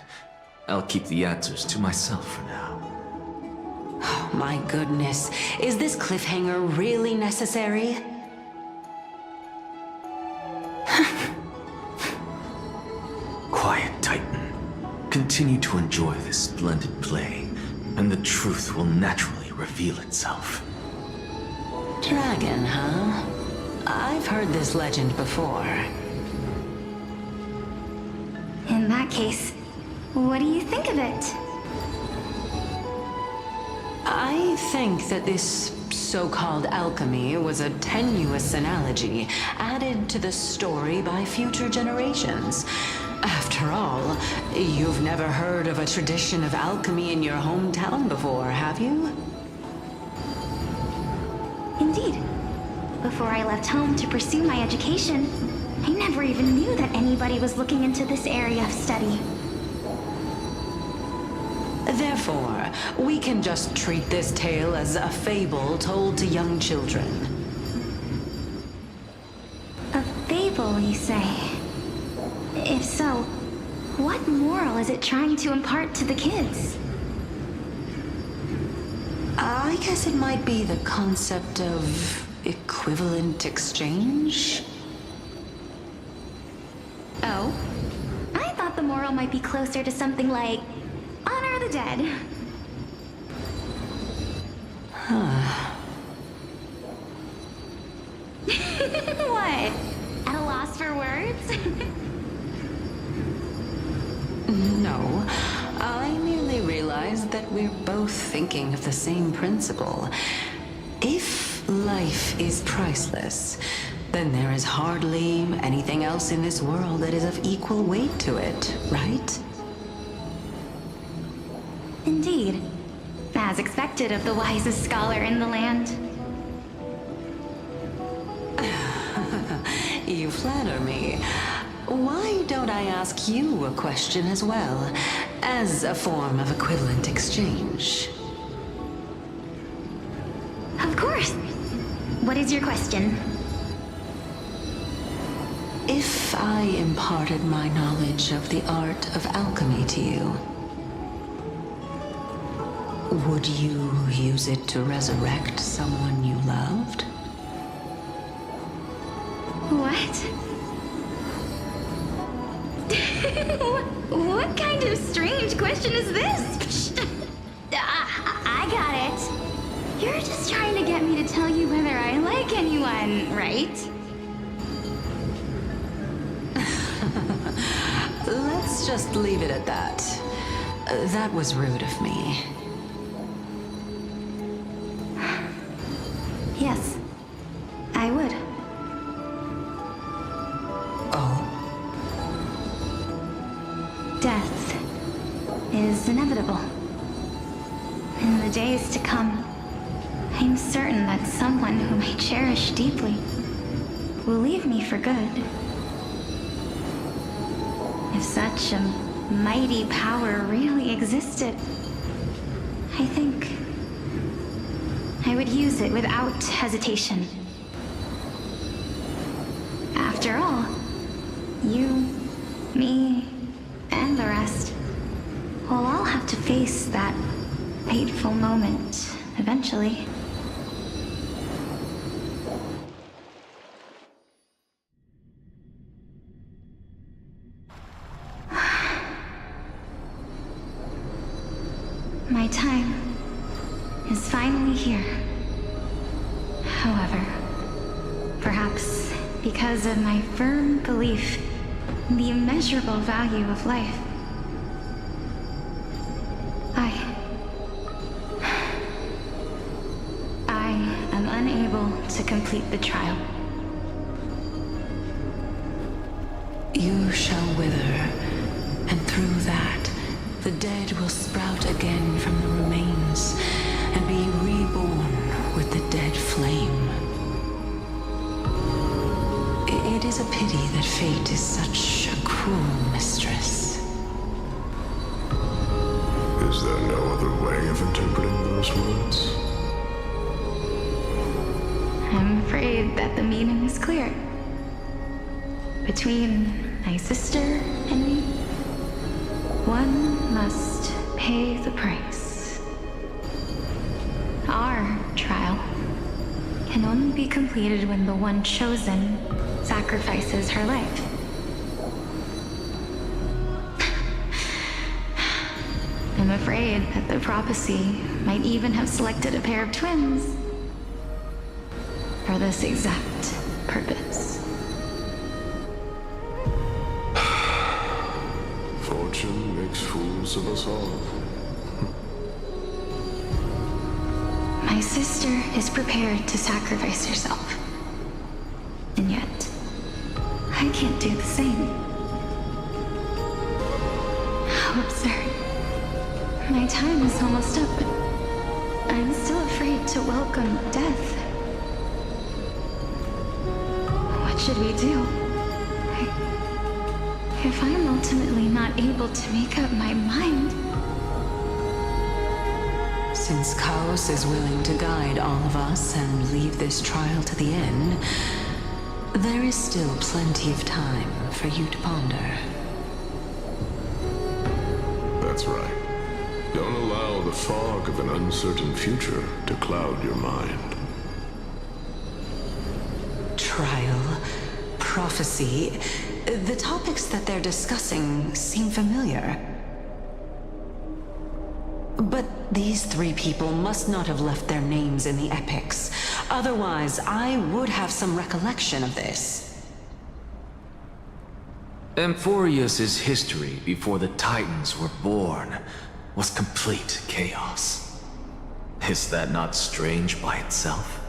I'll keep the answers to myself for now. Oh my goodness, is this cliffhanger really necessary? Quiet, Titan. Continue to enjoy this splendid play, and the truth will naturally reveal itself. Dragon, huh? I've heard this legend before. In that case, what do you think of it? I think that this so-called alchemy was a tenuous analogy added to the story by future generations. After all, you've never heard of a tradition of alchemy in your hometown before, have you? Indeed. Before I left home to pursue my education, I never even knew that anybody was looking into this area of study. Therefore, we can just treat this tale as a fable told to young children. A fable, you say? If so, what moral is it trying to impart to the kids? I guess it might be the concept of equivalent exchange? Oh? I thought the moral might be closer to something like honor the dead. Huh. What? At a loss for words? No, I merely realized that we're both thinking of the same principle. If life is priceless, then there is hardly anything else in this world that is of equal weight to it, right? Indeed. As expected of the wisest scholar in the land. You flatter me. Why don't I ask you a question as well, as a form of equivalent exchange? Of course. What is your question? If I imparted my knowledge of the art of alchemy to you, would you use it to resurrect someone you loved? What? What kind of strange question is this? I got it. You're just trying to get me to tell you whether I like anyone, right? Let's just leave it at that. That was rude of me. Yes, I would. Oh? Death is inevitable. In the days to come, I'm certain that someone whom I cherish deeply will leave me for good. If such a mighty power really existed, I think I would use it without hesitation. After all, you, me, and the rest will all have to face that fateful moment eventually. My time is finally here. However, perhaps because of my firm belief in the immeasurable value of life, to complete the trial. You shall wither, and through that, the dead will sprout again from the remains, and be reborn with the dead flame. It is a pity that fate is such a cruel mistress. Is there no other way of interpreting those words? I'm afraid that the meaning is clear. Between my sister and me, one must pay the price. Our trial can only be completed when the one chosen sacrifices her life. I'm afraid that the prophecy might even have selected a pair of twins for this exact purpose. Fortune makes fools of us all. My sister is prepared to sacrifice herself. And yet, I can't do the same. How absurd. My time is almost up, but I'm still afraid to welcome death. What should we do? If I'm ultimately not able to make up my mind... Since Chaos is willing to guide all of us and leave this trial to the end, there is still plenty of time for you to ponder. That's right. Don't allow the fog of an uncertain future to cloud your mind. Trial, prophecy, the topics that they're discussing seem familiar. But these three people must not have left their names in the epics. Otherwise, I would have some recollection of this. Amphorius's history before the Titans were born was complete chaos. Is that not strange by itself?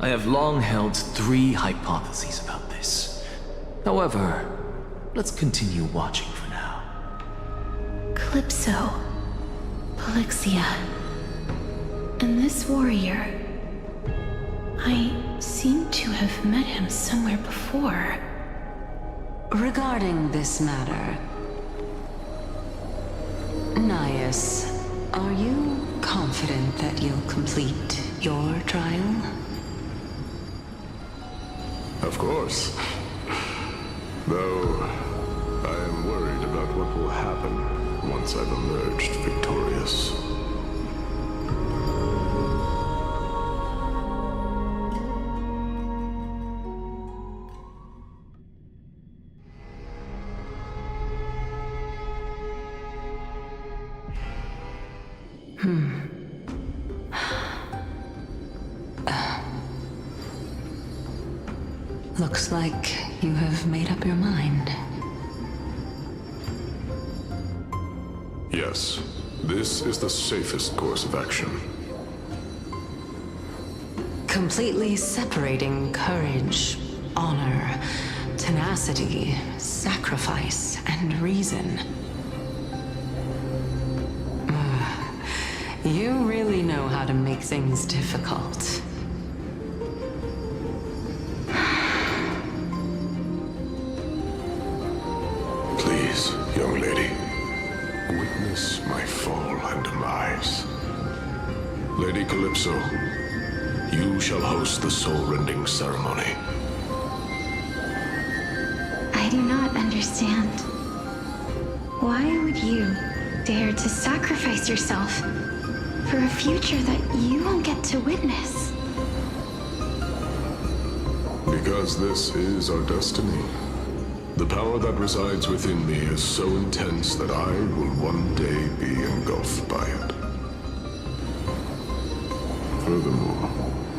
I have long held three hypotheses about this. However, let's continue watching for now. Calypso, Polixia, and this warrior. I seem to have met him somewhere before. Regarding this matter, Nias, are you confident that you'll complete your trial? Of course. Though, I am worried about what will happen once I've emerged victorious. Looks like you have made up your mind. Yes, this is the safest course of action. Completely separating courage, honor, tenacity, sacrifice, and reason. You really know how to make things difficult. Please, young lady, witness my fall and demise. Lady Calypso, you shall host the soul-rending ceremony. I do not understand. Why would you dare to sacrifice yourself for a future that you won't get to witness? Because this is our destiny. The power that resides within me is so intense that I will one day be engulfed by it. Furthermore,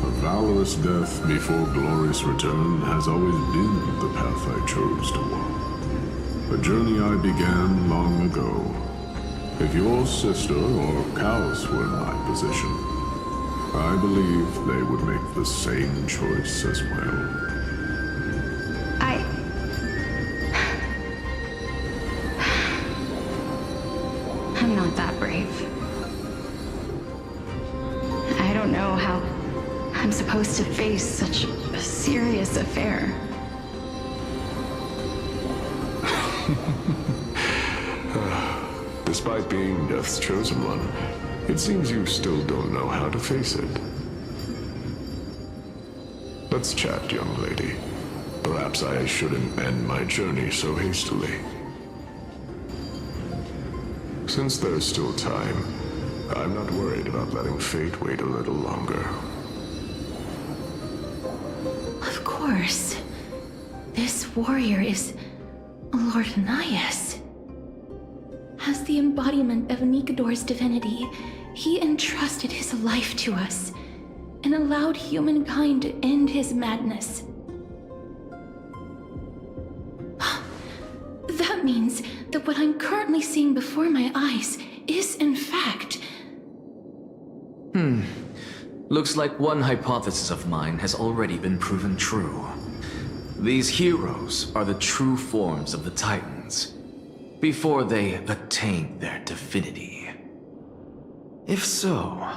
a valorous death before glorious return has always been the path I chose to walk. A journey I began long ago. If your sister or Chaos were in my position, I believe they would make the same choice as well. I'm not that brave. I don't know how I'm supposed to face such a serious affair. Despite being Death's chosen one, it seems you still don't know how to face it. Let's chat, young lady. Perhaps I shouldn't end my journey so hastily. Since there's still time, I'm not worried about letting fate wait a little longer. Of course. This warrior is Lord Anias. As the embodiment of Nikador's divinity, he entrusted his life to us and allowed humankind to end his madness. That means that what I'm currently seeing before my eyes is, in fact... Looks like one hypothesis of mine has already been proven true. These heroes are the true forms of the Titans, before they attained their divinity. If so,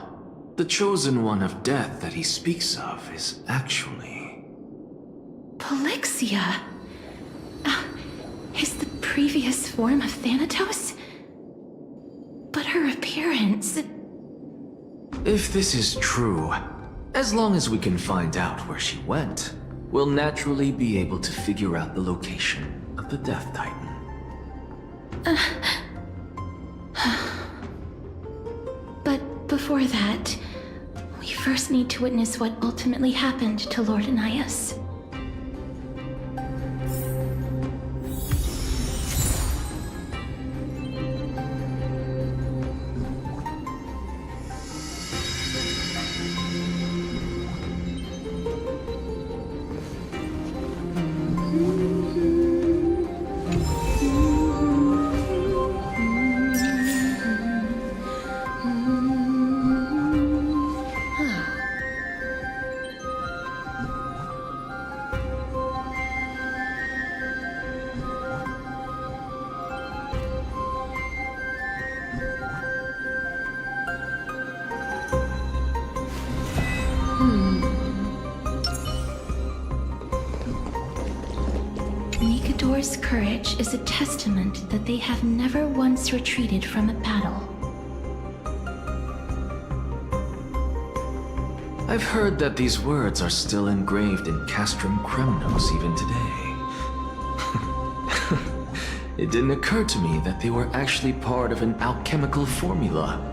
the chosen one of death that he speaks of is actually... Polixia? Is the previous form of Thanatos? But her appearance... If this is true, as long as we can find out where she went, we'll naturally be able to figure out the location of the Death Titan. But before that, we first need to witness what ultimately happened to Lord Anias. Nikador's courage is a testament that they have never once retreated from a battle. I've heard that these words are still engraved in Castrum Kremnos even today. It didn't occur to me that they were actually part of an alchemical formula.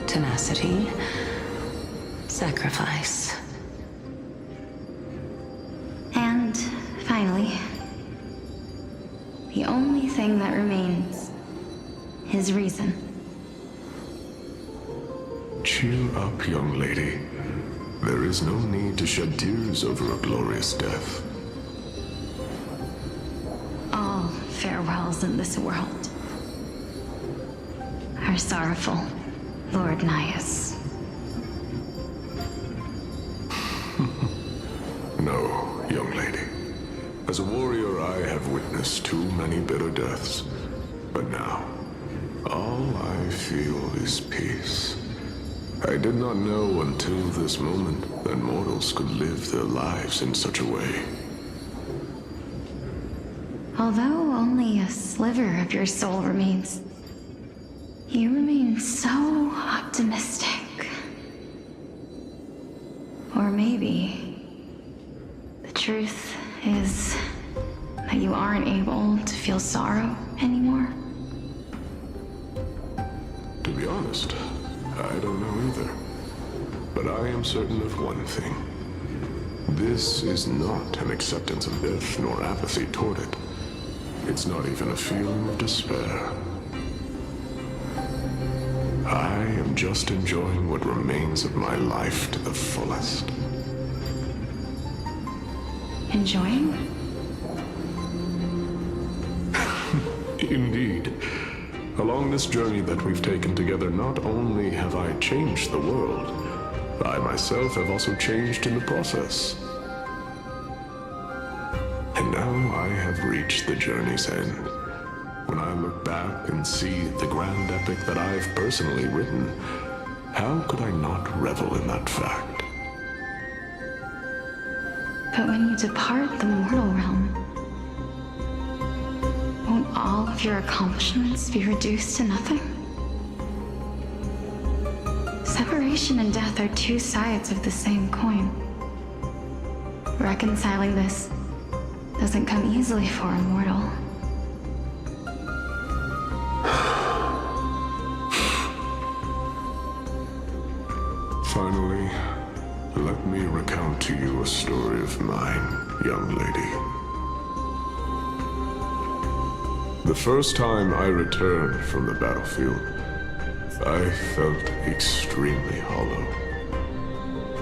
Tenacity, sacrifice. And finally, the only thing that remains is reason. Cheer up, young lady. There is no need to shed tears over a glorious death. All farewells in this world are sorrowful, Lord Anias. No, young lady. As a warrior, I have witnessed too many bitter deaths. But now, all I feel is peace. I did not know until this moment that mortals could live their lives in such a way. Although only a sliver of your soul remains, you remain so optimistic. Or maybe the truth is that you aren't able to feel sorrow anymore. To be honest, I don't know either. But I am certain of one thing. This is not an acceptance of death nor apathy toward it. It's not even a feeling of despair. I am just enjoying what remains of my life to the fullest. Enjoying? Indeed. Along this journey that we've taken together, not only have I changed the world, I myself have also changed in the process. And now I have reached the journey's end. When I look back and see the grand epic that I've personally written, how could I not revel in that fact? But when you depart the mortal realm, won't all of your accomplishments be reduced to nothing? Separation and death are two sides of the same coin. Reconciling this doesn't come easily for a mortal. Finally, let me recount to you a story of mine, young lady. The first time I returned from the battlefield, I felt extremely hollow.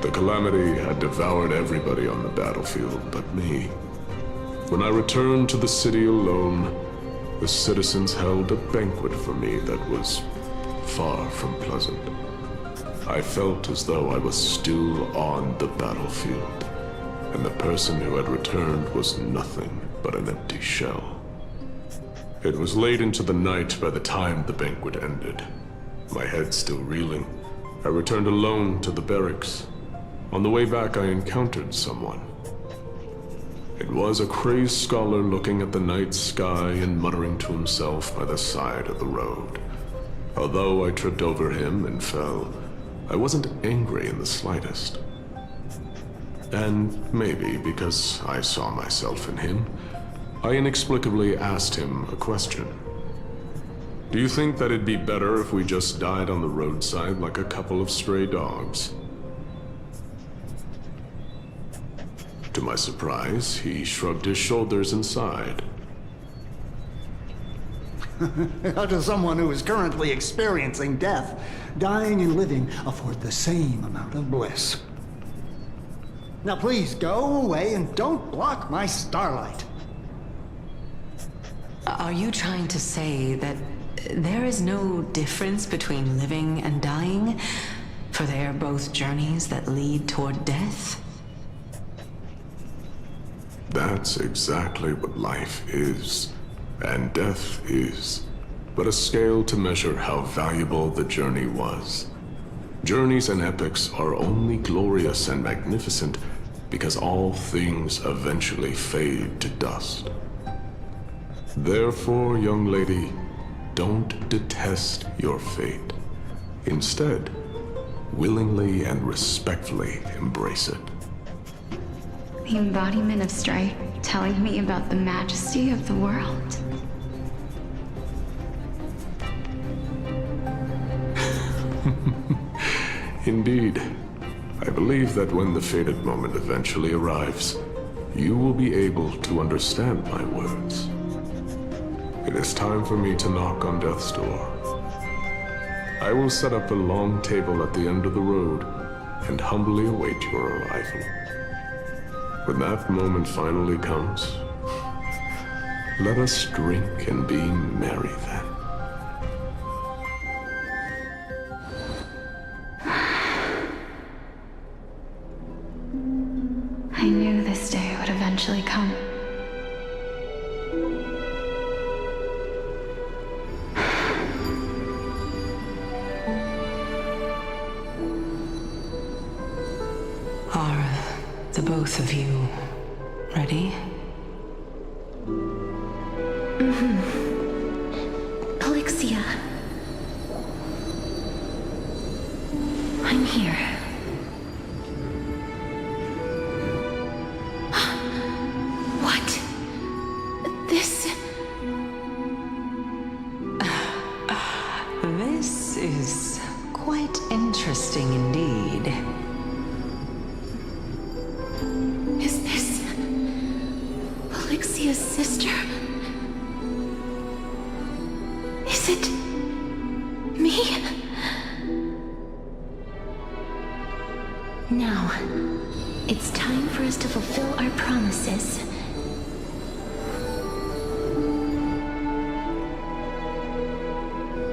The calamity had devoured everybody on the battlefield but me. When I returned to the city alone, the citizens held a banquet for me that was far from pleasant. I felt as though I was still on the battlefield, and the person who had returned was nothing but an empty shell. It was late into the night by the time the banquet ended. My head still reeling, I returned alone to the barracks. On the way back, I encountered someone. It was a crazed scholar looking at the night sky and muttering to himself by the side of the road. Although I tripped over him and fell, I wasn't angry in the slightest. And maybe because I saw myself in him, I inexplicably asked him a question. Do you think that it'd be better if we just died on the roadside like a couple of stray dogs? To my surprise, he shrugged his shoulders and sighed. How does someone who is currently experiencing death, dying and living, afford the same amount of bliss? Now please go away and don't block my starlight. Are you trying to say that there is no difference between living and dying? For they are both journeys that lead toward death? That's exactly what life is, and death is, but a scale to measure how valuable the journey was. Journeys and epics are only glorious and magnificent because all things eventually fade to dust. Therefore, young lady, don't detest your fate. Instead, willingly and respectfully embrace it. The embodiment of strife telling me about the majesty of the world. Indeed. I believe that when the fated moment eventually arrives, you will be able to understand my words. It is time for me to knock on death's door. I will set up a long table at the end of the road and humbly await your arrival. When that moment finally comes, let us drink and be merry then. I knew this day would eventually come. Are the both of you ready? Elixia. I'm here. What? This... This is quite interesting indeed. Crisia's sister? Is it me? Now, it's time for us to fulfill our promises.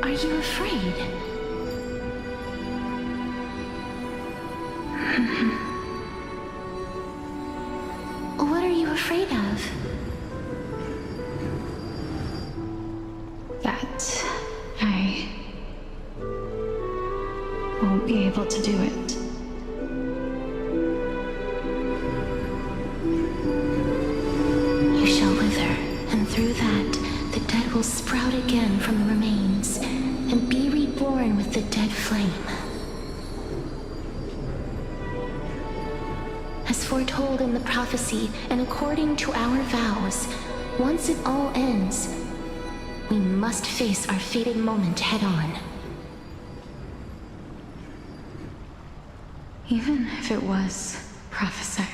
Are you afraid? What are you afraid of? That I won't be able to do it. You shall wither, and through that, the dead will sprout again from the remains, and be reborn with the dead flame. As foretold in the prophecy, and according to our vows, once it all ends, we must face our fated moment head-on. Even if it was prophesied,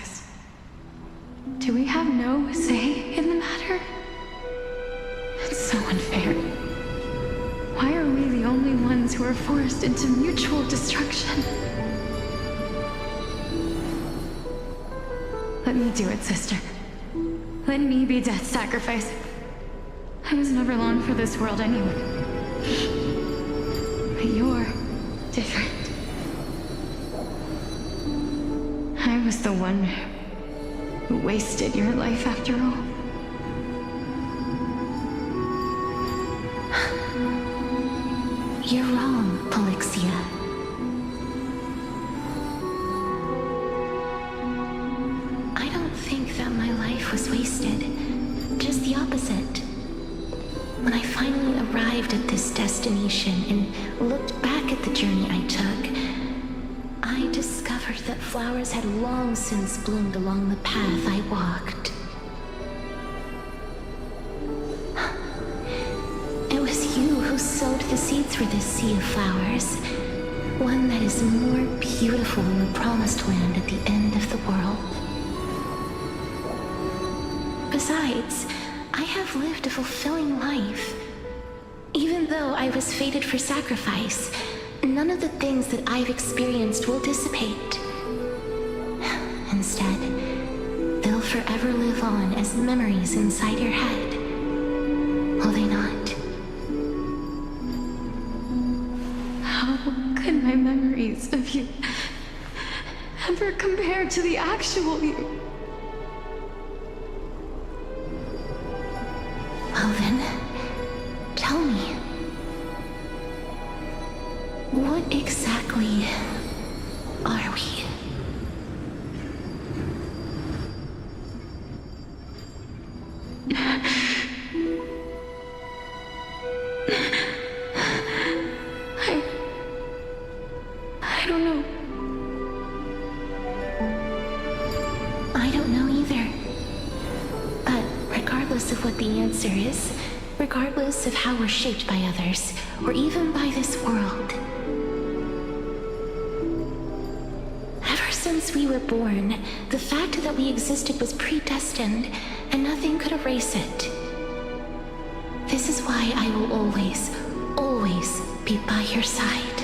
do we have no say in the matter? It's so unfair. Why are we the only ones who are forced into mutual destruction? Let me do it, sister. Let me be death's sacrifice. I was never long for this world anyway. But you're different. I was the one who wasted your life after all. You're wrong, Polixia. I don't think that my life was wasted. Just the opposite. When I finally arrived at this destination and looked back at the journey I took, I discovered that flowers had long since bloomed along the path I walked. It was you who sowed the seeds for this sea of flowers, one that is more beautiful than the promised land at the end of the world. Besides, I have lived a fulfilling life. Even though I was fated for sacrifice, none of the things that I've experienced will dissipate. Instead, they'll forever live on as memories inside your head. Will they not? How could my memories of you ever compare to the actual you? Well then, tell me. What exactly are we? I don't know. I don't know either. But regardless of what the answer is, regardless of how we're shaped by others, or even by this world, ever since we were born, the fact that we existed was predestined, and nothing could erase it. This is why I will always, always be by your side.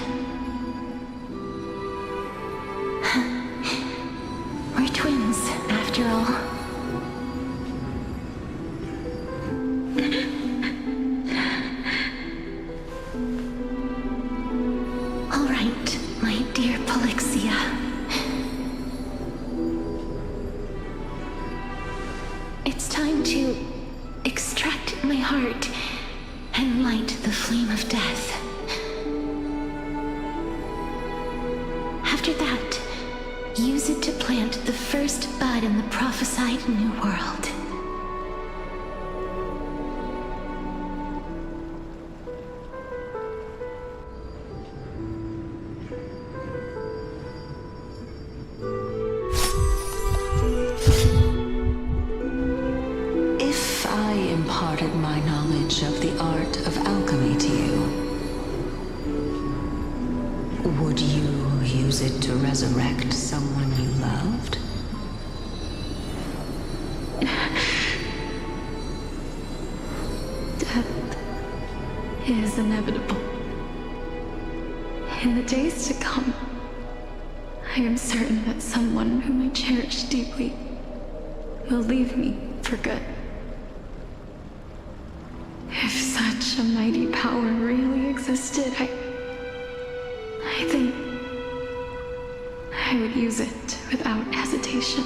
We're twins, after all. All right, my dear Polixia. It's time to extract my heart and light the flame of death. After that, use it to plant the first bud in the prophesied new world. If I imparted my knowledge of the art of alchemy to you, would you use it to resurrect someone you loved? Death is inevitable. In the days to come, I am certain that someone whom I cherish deeply will leave me for good. If such a mighty power really existed, I think I would use it without hesitation.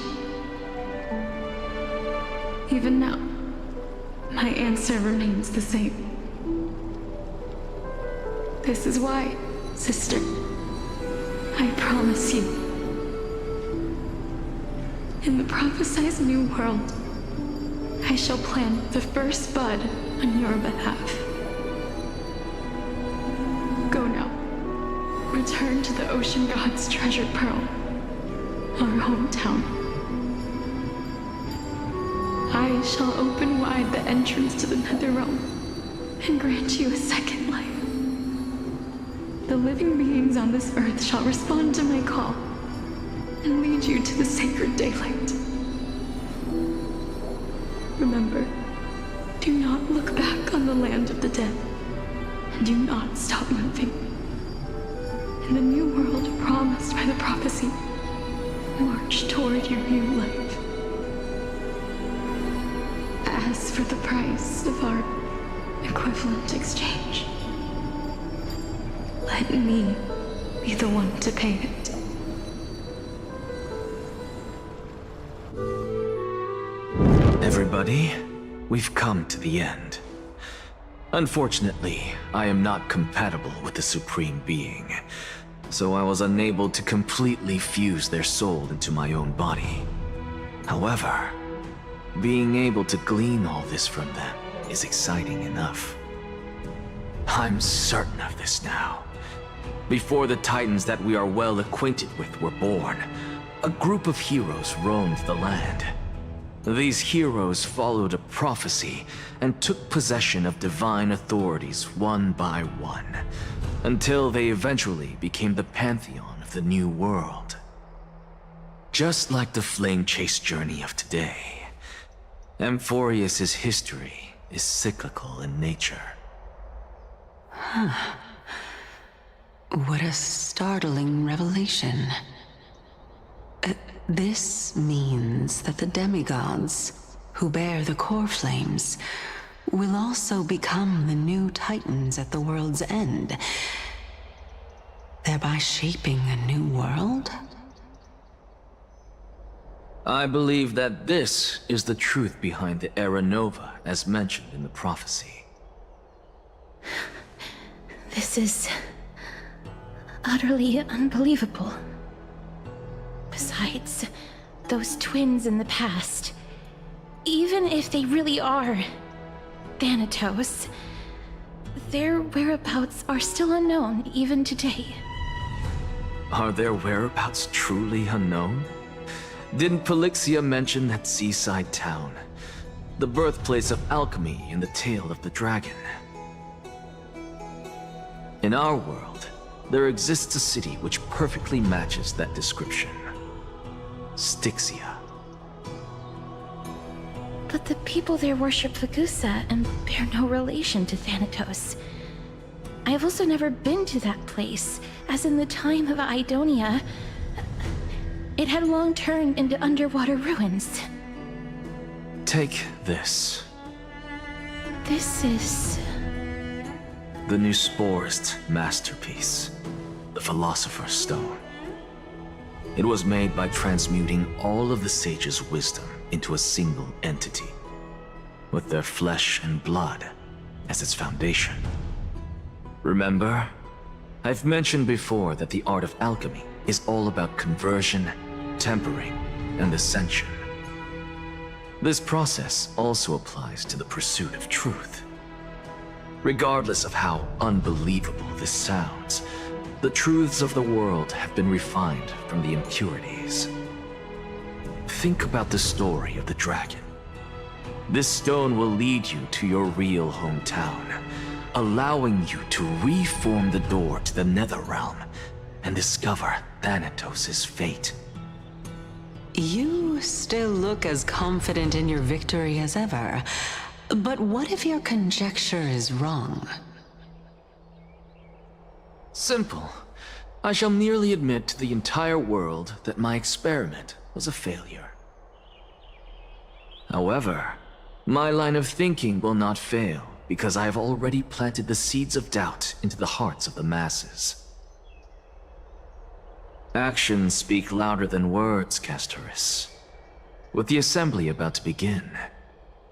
Even now, my answer remains the same. This is why, sister, I promise you, in the prophesized new world, I shall plant the first bud on your behalf. Go now. Return to the Ocean God's treasured pearl, our hometown. I shall open wide the entrance to the Netherrealm and grant you a second life. The living beings on this earth shall respond to my call and lead you to the sacred daylight. Remember, do not look back on the land of the dead, and do not stop moving. In the new world promised by the prophecy, march toward your new life. As for the price of our equivalent exchange, let me be the one to pay it. Everybody, we've come to the end. Unfortunately, I am not compatible with the Supreme Being, so I was unable to completely fuse their soul into my own body. However, being able to glean all this from them is exciting enough. I'm certain of this now. Before the Titans that we are well acquainted with were born, a group of heroes roamed the land. These heroes followed a prophecy and took possession of divine authorities one by one, until they eventually became the pantheon of the new world. Just like the flame chase journey of today, Amphorius' history is cyclical in nature. Huh. What a startling revelation. This means that the demigods, who bear the core flames, will also become the new Titans at the world's end, thereby shaping a new world? I believe that this is the truth behind the Era Nova, as mentioned in the prophecy. This is utterly unbelievable. Besides, those twins in the past, even if they really are Thanatos, their whereabouts are still unknown even today. Are their whereabouts truly unknown? Didn't Polixia mention that seaside town, the birthplace of alchemy in the Tale of the Dragon? In our world, there exists a city which perfectly matches that description. Styxia. But the people there worship Fagusa and bear no relation to Thanatos. I have also never been to that place, as in the time of Idonia, it had long turned into underwater ruins. Take this. This is... the Nuspor's masterpiece, the Philosopher's Stone. It was made by transmuting all of the sages' wisdom into a single entity, with their flesh and blood as its foundation. Remember, I've mentioned before that the art of alchemy is all about conversion, tempering, and ascension. This process also applies to the pursuit of truth. Regardless of how unbelievable this sounds, the truths of the world have been refined from the impurities. Think about the story of the dragon. This stone will lead you to your real hometown, allowing you to reform the door to the Netherrealm and discover Thanatos' fate. You still look as confident in your victory as ever. But what if your conjecture is wrong? Simple. I shall merely admit to the entire world that my experiment was a failure. However, my line of thinking will not fail, because I have already planted the seeds of doubt into the hearts of the masses. Actions speak louder than words, Castorus. With the assembly about to begin,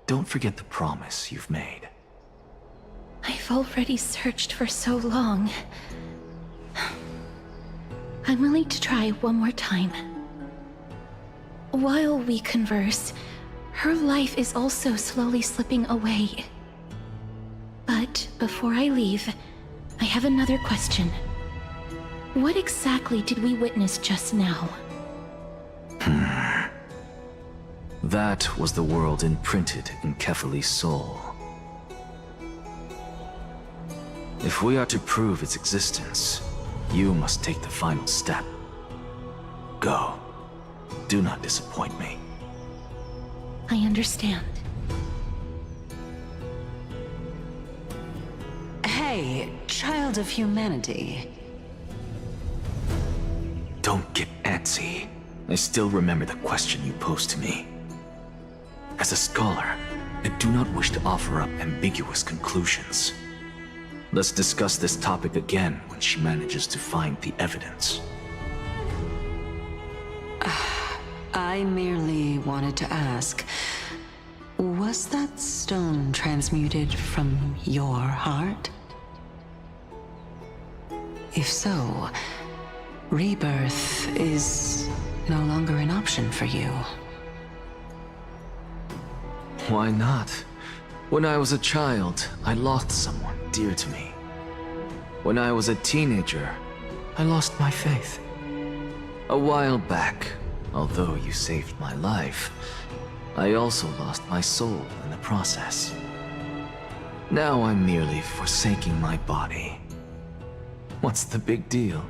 don't forget the promise you've made. I've already searched for so long. I'm willing to try one more time. While we converse, her life is also slowly slipping away. But before I leave, I have another question. What exactly did we witness just now? That was the world imprinted in Kefali's soul. If we are to prove its existence, you must take the final step. Go. Do not disappoint me. I understand. Hey, child of humanity. Don't get antsy. I still remember the question you posed to me. As a scholar, I do not wish to offer up ambiguous conclusions. Let's discuss this topic again when she manages to find the evidence. I merely wanted to ask, was that stone transmuted from your heart? If so, rebirth is no longer an option for you. Why not? When I was a child, I lost someone dear to me. When I was a teenager, I lost my faith. A while back, although you saved my life, I also lost my soul in the process. Now I'm merely forsaking my body. What's the big deal?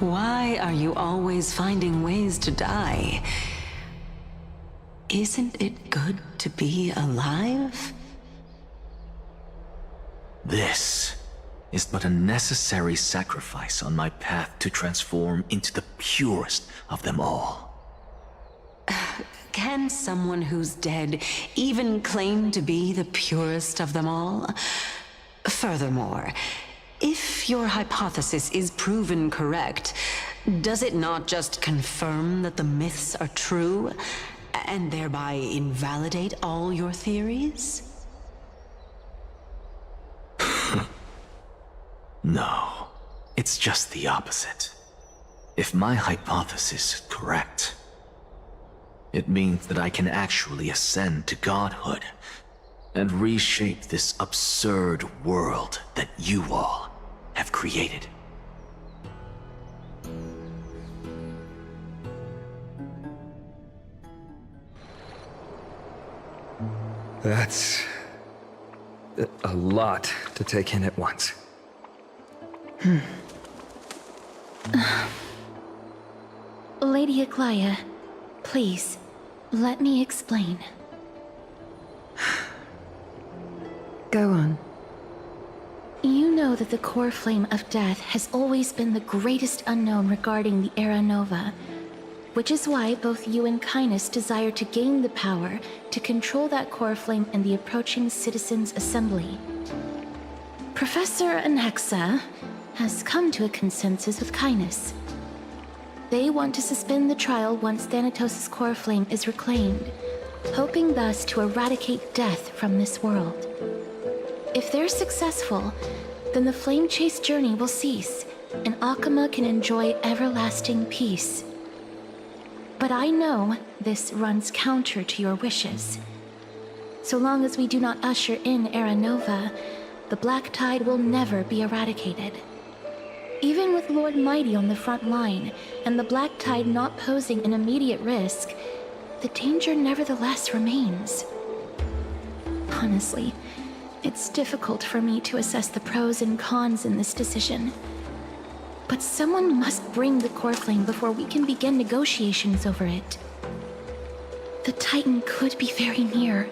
Why are you always finding ways to die? Isn't it good to be alive? This is but a necessary sacrifice on my path to transform into the purest of them all. Can someone who's dead even claim to be the purest of them all? Furthermore, if your hypothesis is proven correct, does it not just confirm that the myths are true, and thereby invalidate all your theories? No, it's just the opposite. If my hypothesis is correct, it means that I can actually ascend to godhood and reshape this absurd world that you all have created. That's a lot to take in at once. Lady Aglaya, please, let me explain. Go on. You know that the core flame of death has always been the greatest unknown regarding the Era Nova, which is why both you and Kynes desire to gain the power to control that core flame in the approaching Citizens' Assembly. Professor Anaxa has come to a consensus with Kynes. They want to suspend the trial once Thanatos' core flame is reclaimed, hoping thus to eradicate death from this world. If they're successful, then the flame chase journey will cease, and Akama can enjoy everlasting peace. But I know this runs counter to your wishes. So long as we do not usher in Era Nova, the Black Tide will never be eradicated. Even with Lord Mighty on the front line, and the Black Tide not posing an immediate risk, the danger nevertheless remains. Honestly, it's difficult for me to assess the pros and cons in this decision. But someone must bring the core flame before we can begin negotiations over it. The Titan could be very near,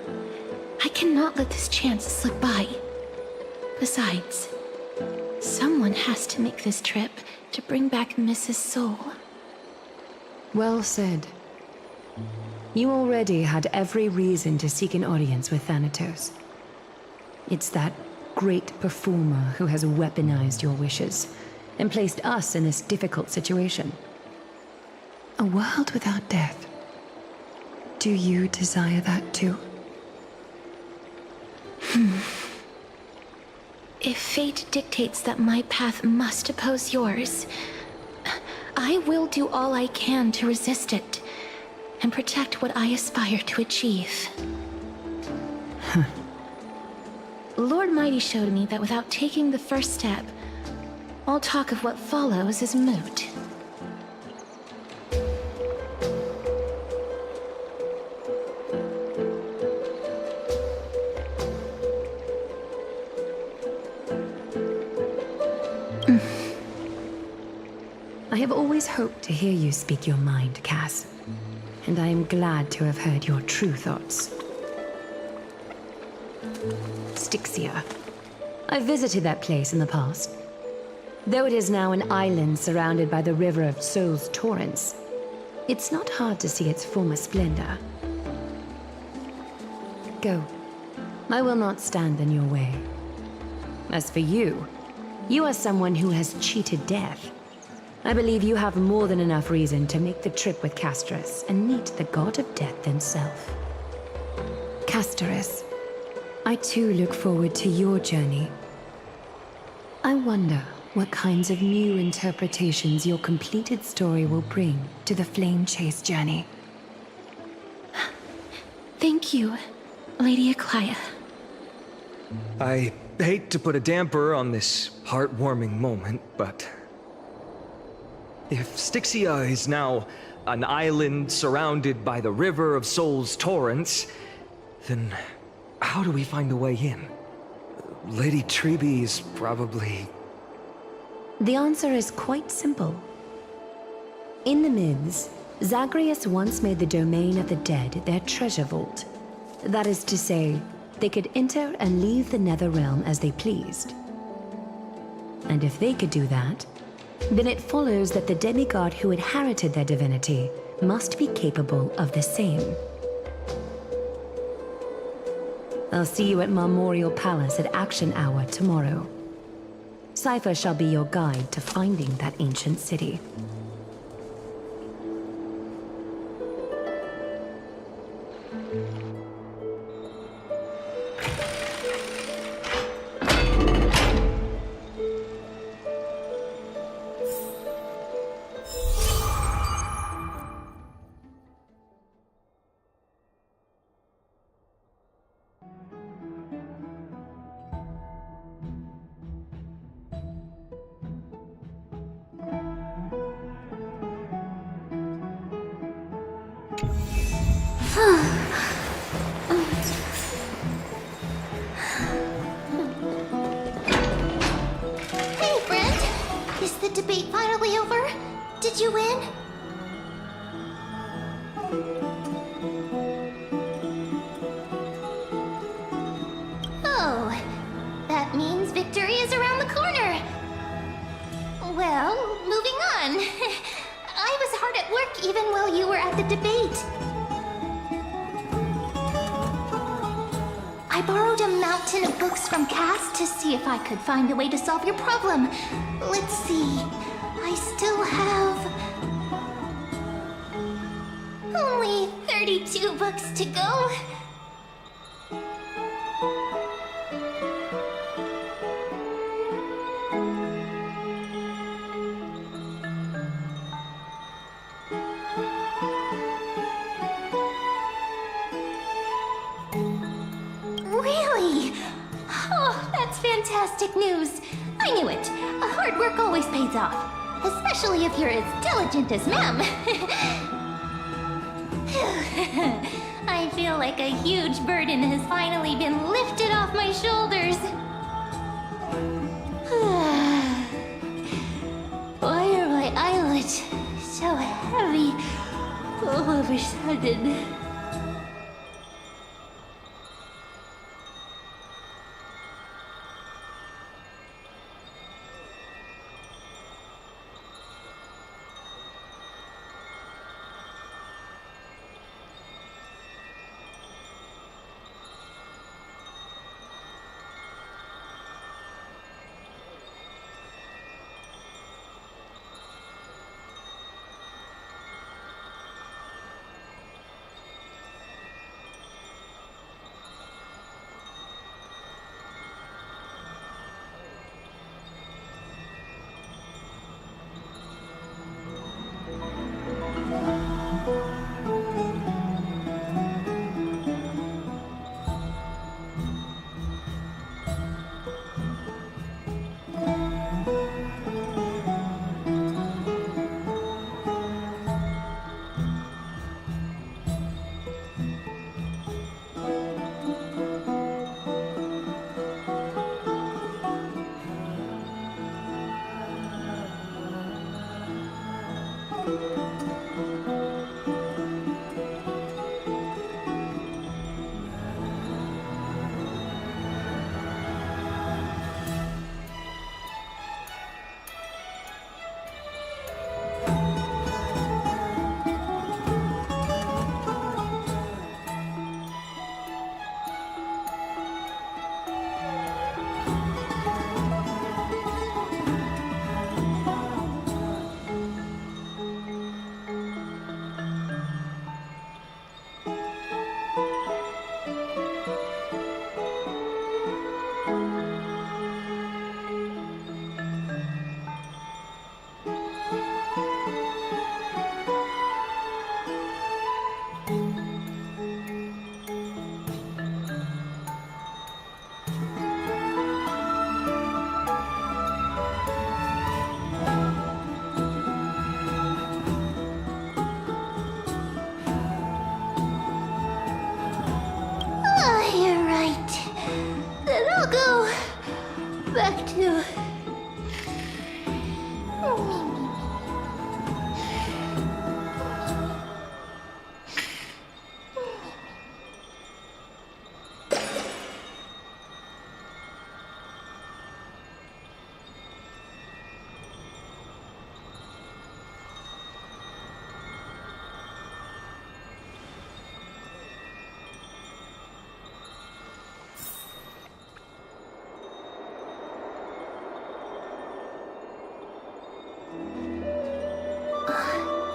I cannot let this chance slip by. Besides, someone has to make this trip to bring back Mrs. Soul. Well said. You already had every reason to seek an audience with Thanatos. It's that great performer who has weaponized your wishes and placed us in this difficult situation. A world without death. Do you desire that too? If fate dictates that my path must oppose yours, I will do all I can to resist it and protect what I aspire to achieve. Lord Mighty showed me that without taking the first step, all talk of what follows is moot. I have always hoped to hear you speak your mind, Cass. And I am glad to have heard your true thoughts. Styxia. I visited that place in the past. Though it is now an island surrounded by the river of Soul's torrents, it's not hard to see its former splendor. Go. I will not stand in your way. As for you, you are someone who has cheated death. I believe you have more than enough reason to make the trip with Castorus and meet the god of death himself. Castorus, I too look forward to your journey. I wonder what kinds of new interpretations your completed story will bring to the Flame Chase journey. Thank you, Lady Aklaya. I hate to put a damper on this heartwarming moment, but if Styxia is now an island surrounded by the river of Soul's torrents, then how do we find a way in? Lady Trebe is probably... The answer is quite simple. In the myths, Zagreus once made the domain of the dead their treasure vault. That is to say, they could enter and leave the Netherrealm as they pleased. And if they could do that, then it follows that the demigod who inherited their divinity must be capable of the same. I'll see you at Marmorial Palace at Action Hour tomorrow. Cypher shall be your guide to finding that ancient city. Hey, friend! Is the debate finally over? Did you win? Oh, that means victory is around the corner. Well, moving on. I was hard at work even while you were at the debate. I borrowed a mountain of books from Cass to see if I could find a way to solve your problem. Let's see. I still have only 32 books to go. Really? Oh, that's fantastic news. I knew it. Hard work always pays off. Especially if you're as diligent as Ma'am. I feel like a huge burden has finally been lifted off my shoulders. Why are my eyelids so heavy all of a sudden? You're right. Then I'll go back to...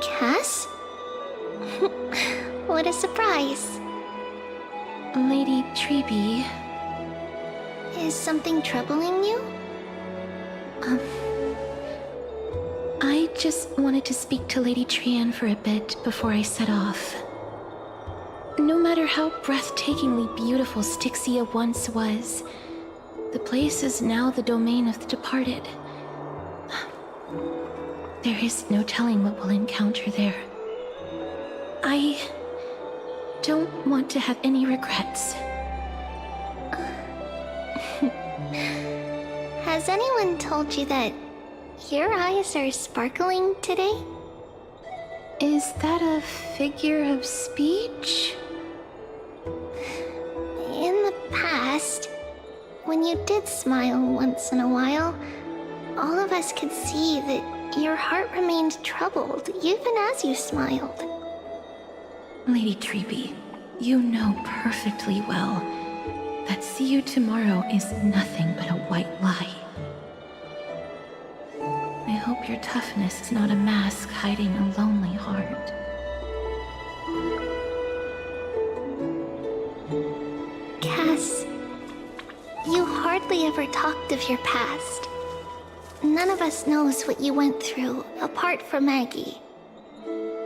Cass? What a surprise. Lady Treby. Is something troubling you? I just wanted to speak to Lady Trian for a bit before I set off. No matter how breathtakingly beautiful Styxia once was, the place is now the domain of the departed. There is no telling what we'll encounter there. I don't want to have any regrets. Has anyone told you that your eyes are sparkling today? Is that a figure of speech? In the past, when you did smile once in a while, all of us could see that your heart remained troubled even as you smiled. Lady Treby, you know perfectly well that see you tomorrow is nothing but a white lie. I hope your toughness is not a mask hiding a lonely heart. Cass, you hardly ever talked of your past. None of us knows what you went through, apart from Maggie.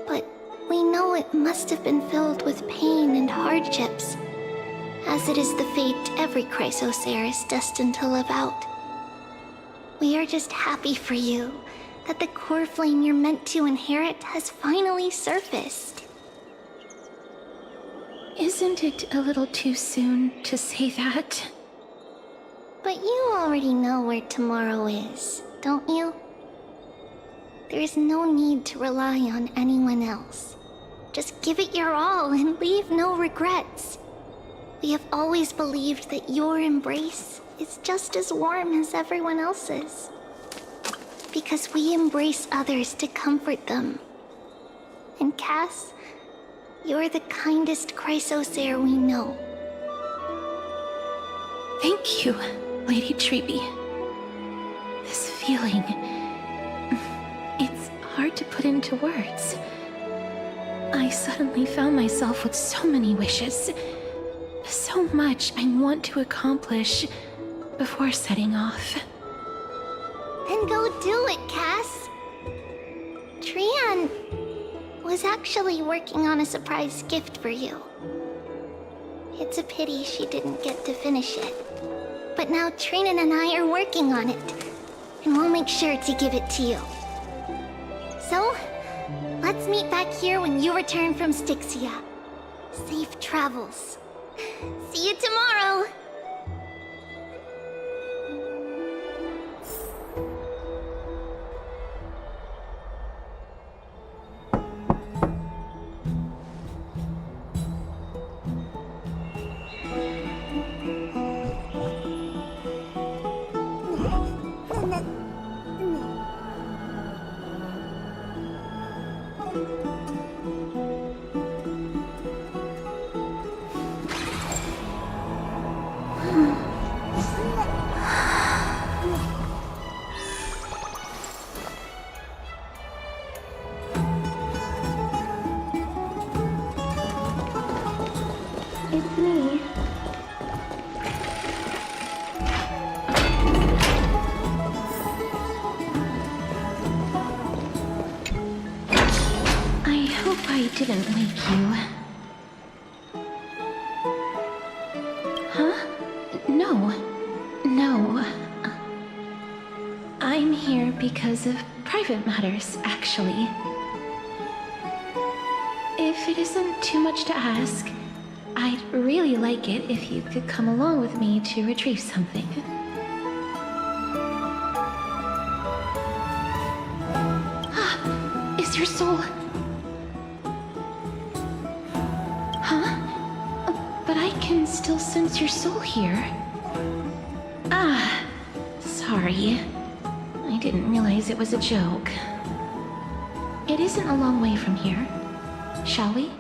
But we know it must have been filled with pain and hardships, as it is the fate every Chrysosaur is destined to live out. We are just happy for you that the core flame you're meant to inherit has finally surfaced. Isn't it a little too soon to say that? But you already know where tomorrow is, don't you? There is no need to rely on anyone else. Just give it your all and leave no regrets. We have always believed that your embrace is just as warm as everyone else's. Because we embrace others to comfort them. And Cass, you're the kindest Chrysosaur we know. Thank you, Lady Treby. This feeling... it's hard to put into words. I suddenly found myself with so many wishes. So much I want to accomplish before setting off. Then go do it, Cass. Trian was actually working on a surprise gift for you. It's a pity she didn't get to finish it. But now Trinan and I are working on it, and we'll make sure to give it to you. So, let's meet back here when you return from Styxia. Safe travels. See you tomorrow! didn't wake you. Huh? No. No. I'm here because of private matters, actually. If it isn't too much to ask, I'd really like it if you could come along with me to retrieve something. Ah, is your soul... Huh? But I can still sense your soul here. Ah, sorry. I didn't realize it was a joke. It isn't a long way from here. Shall we?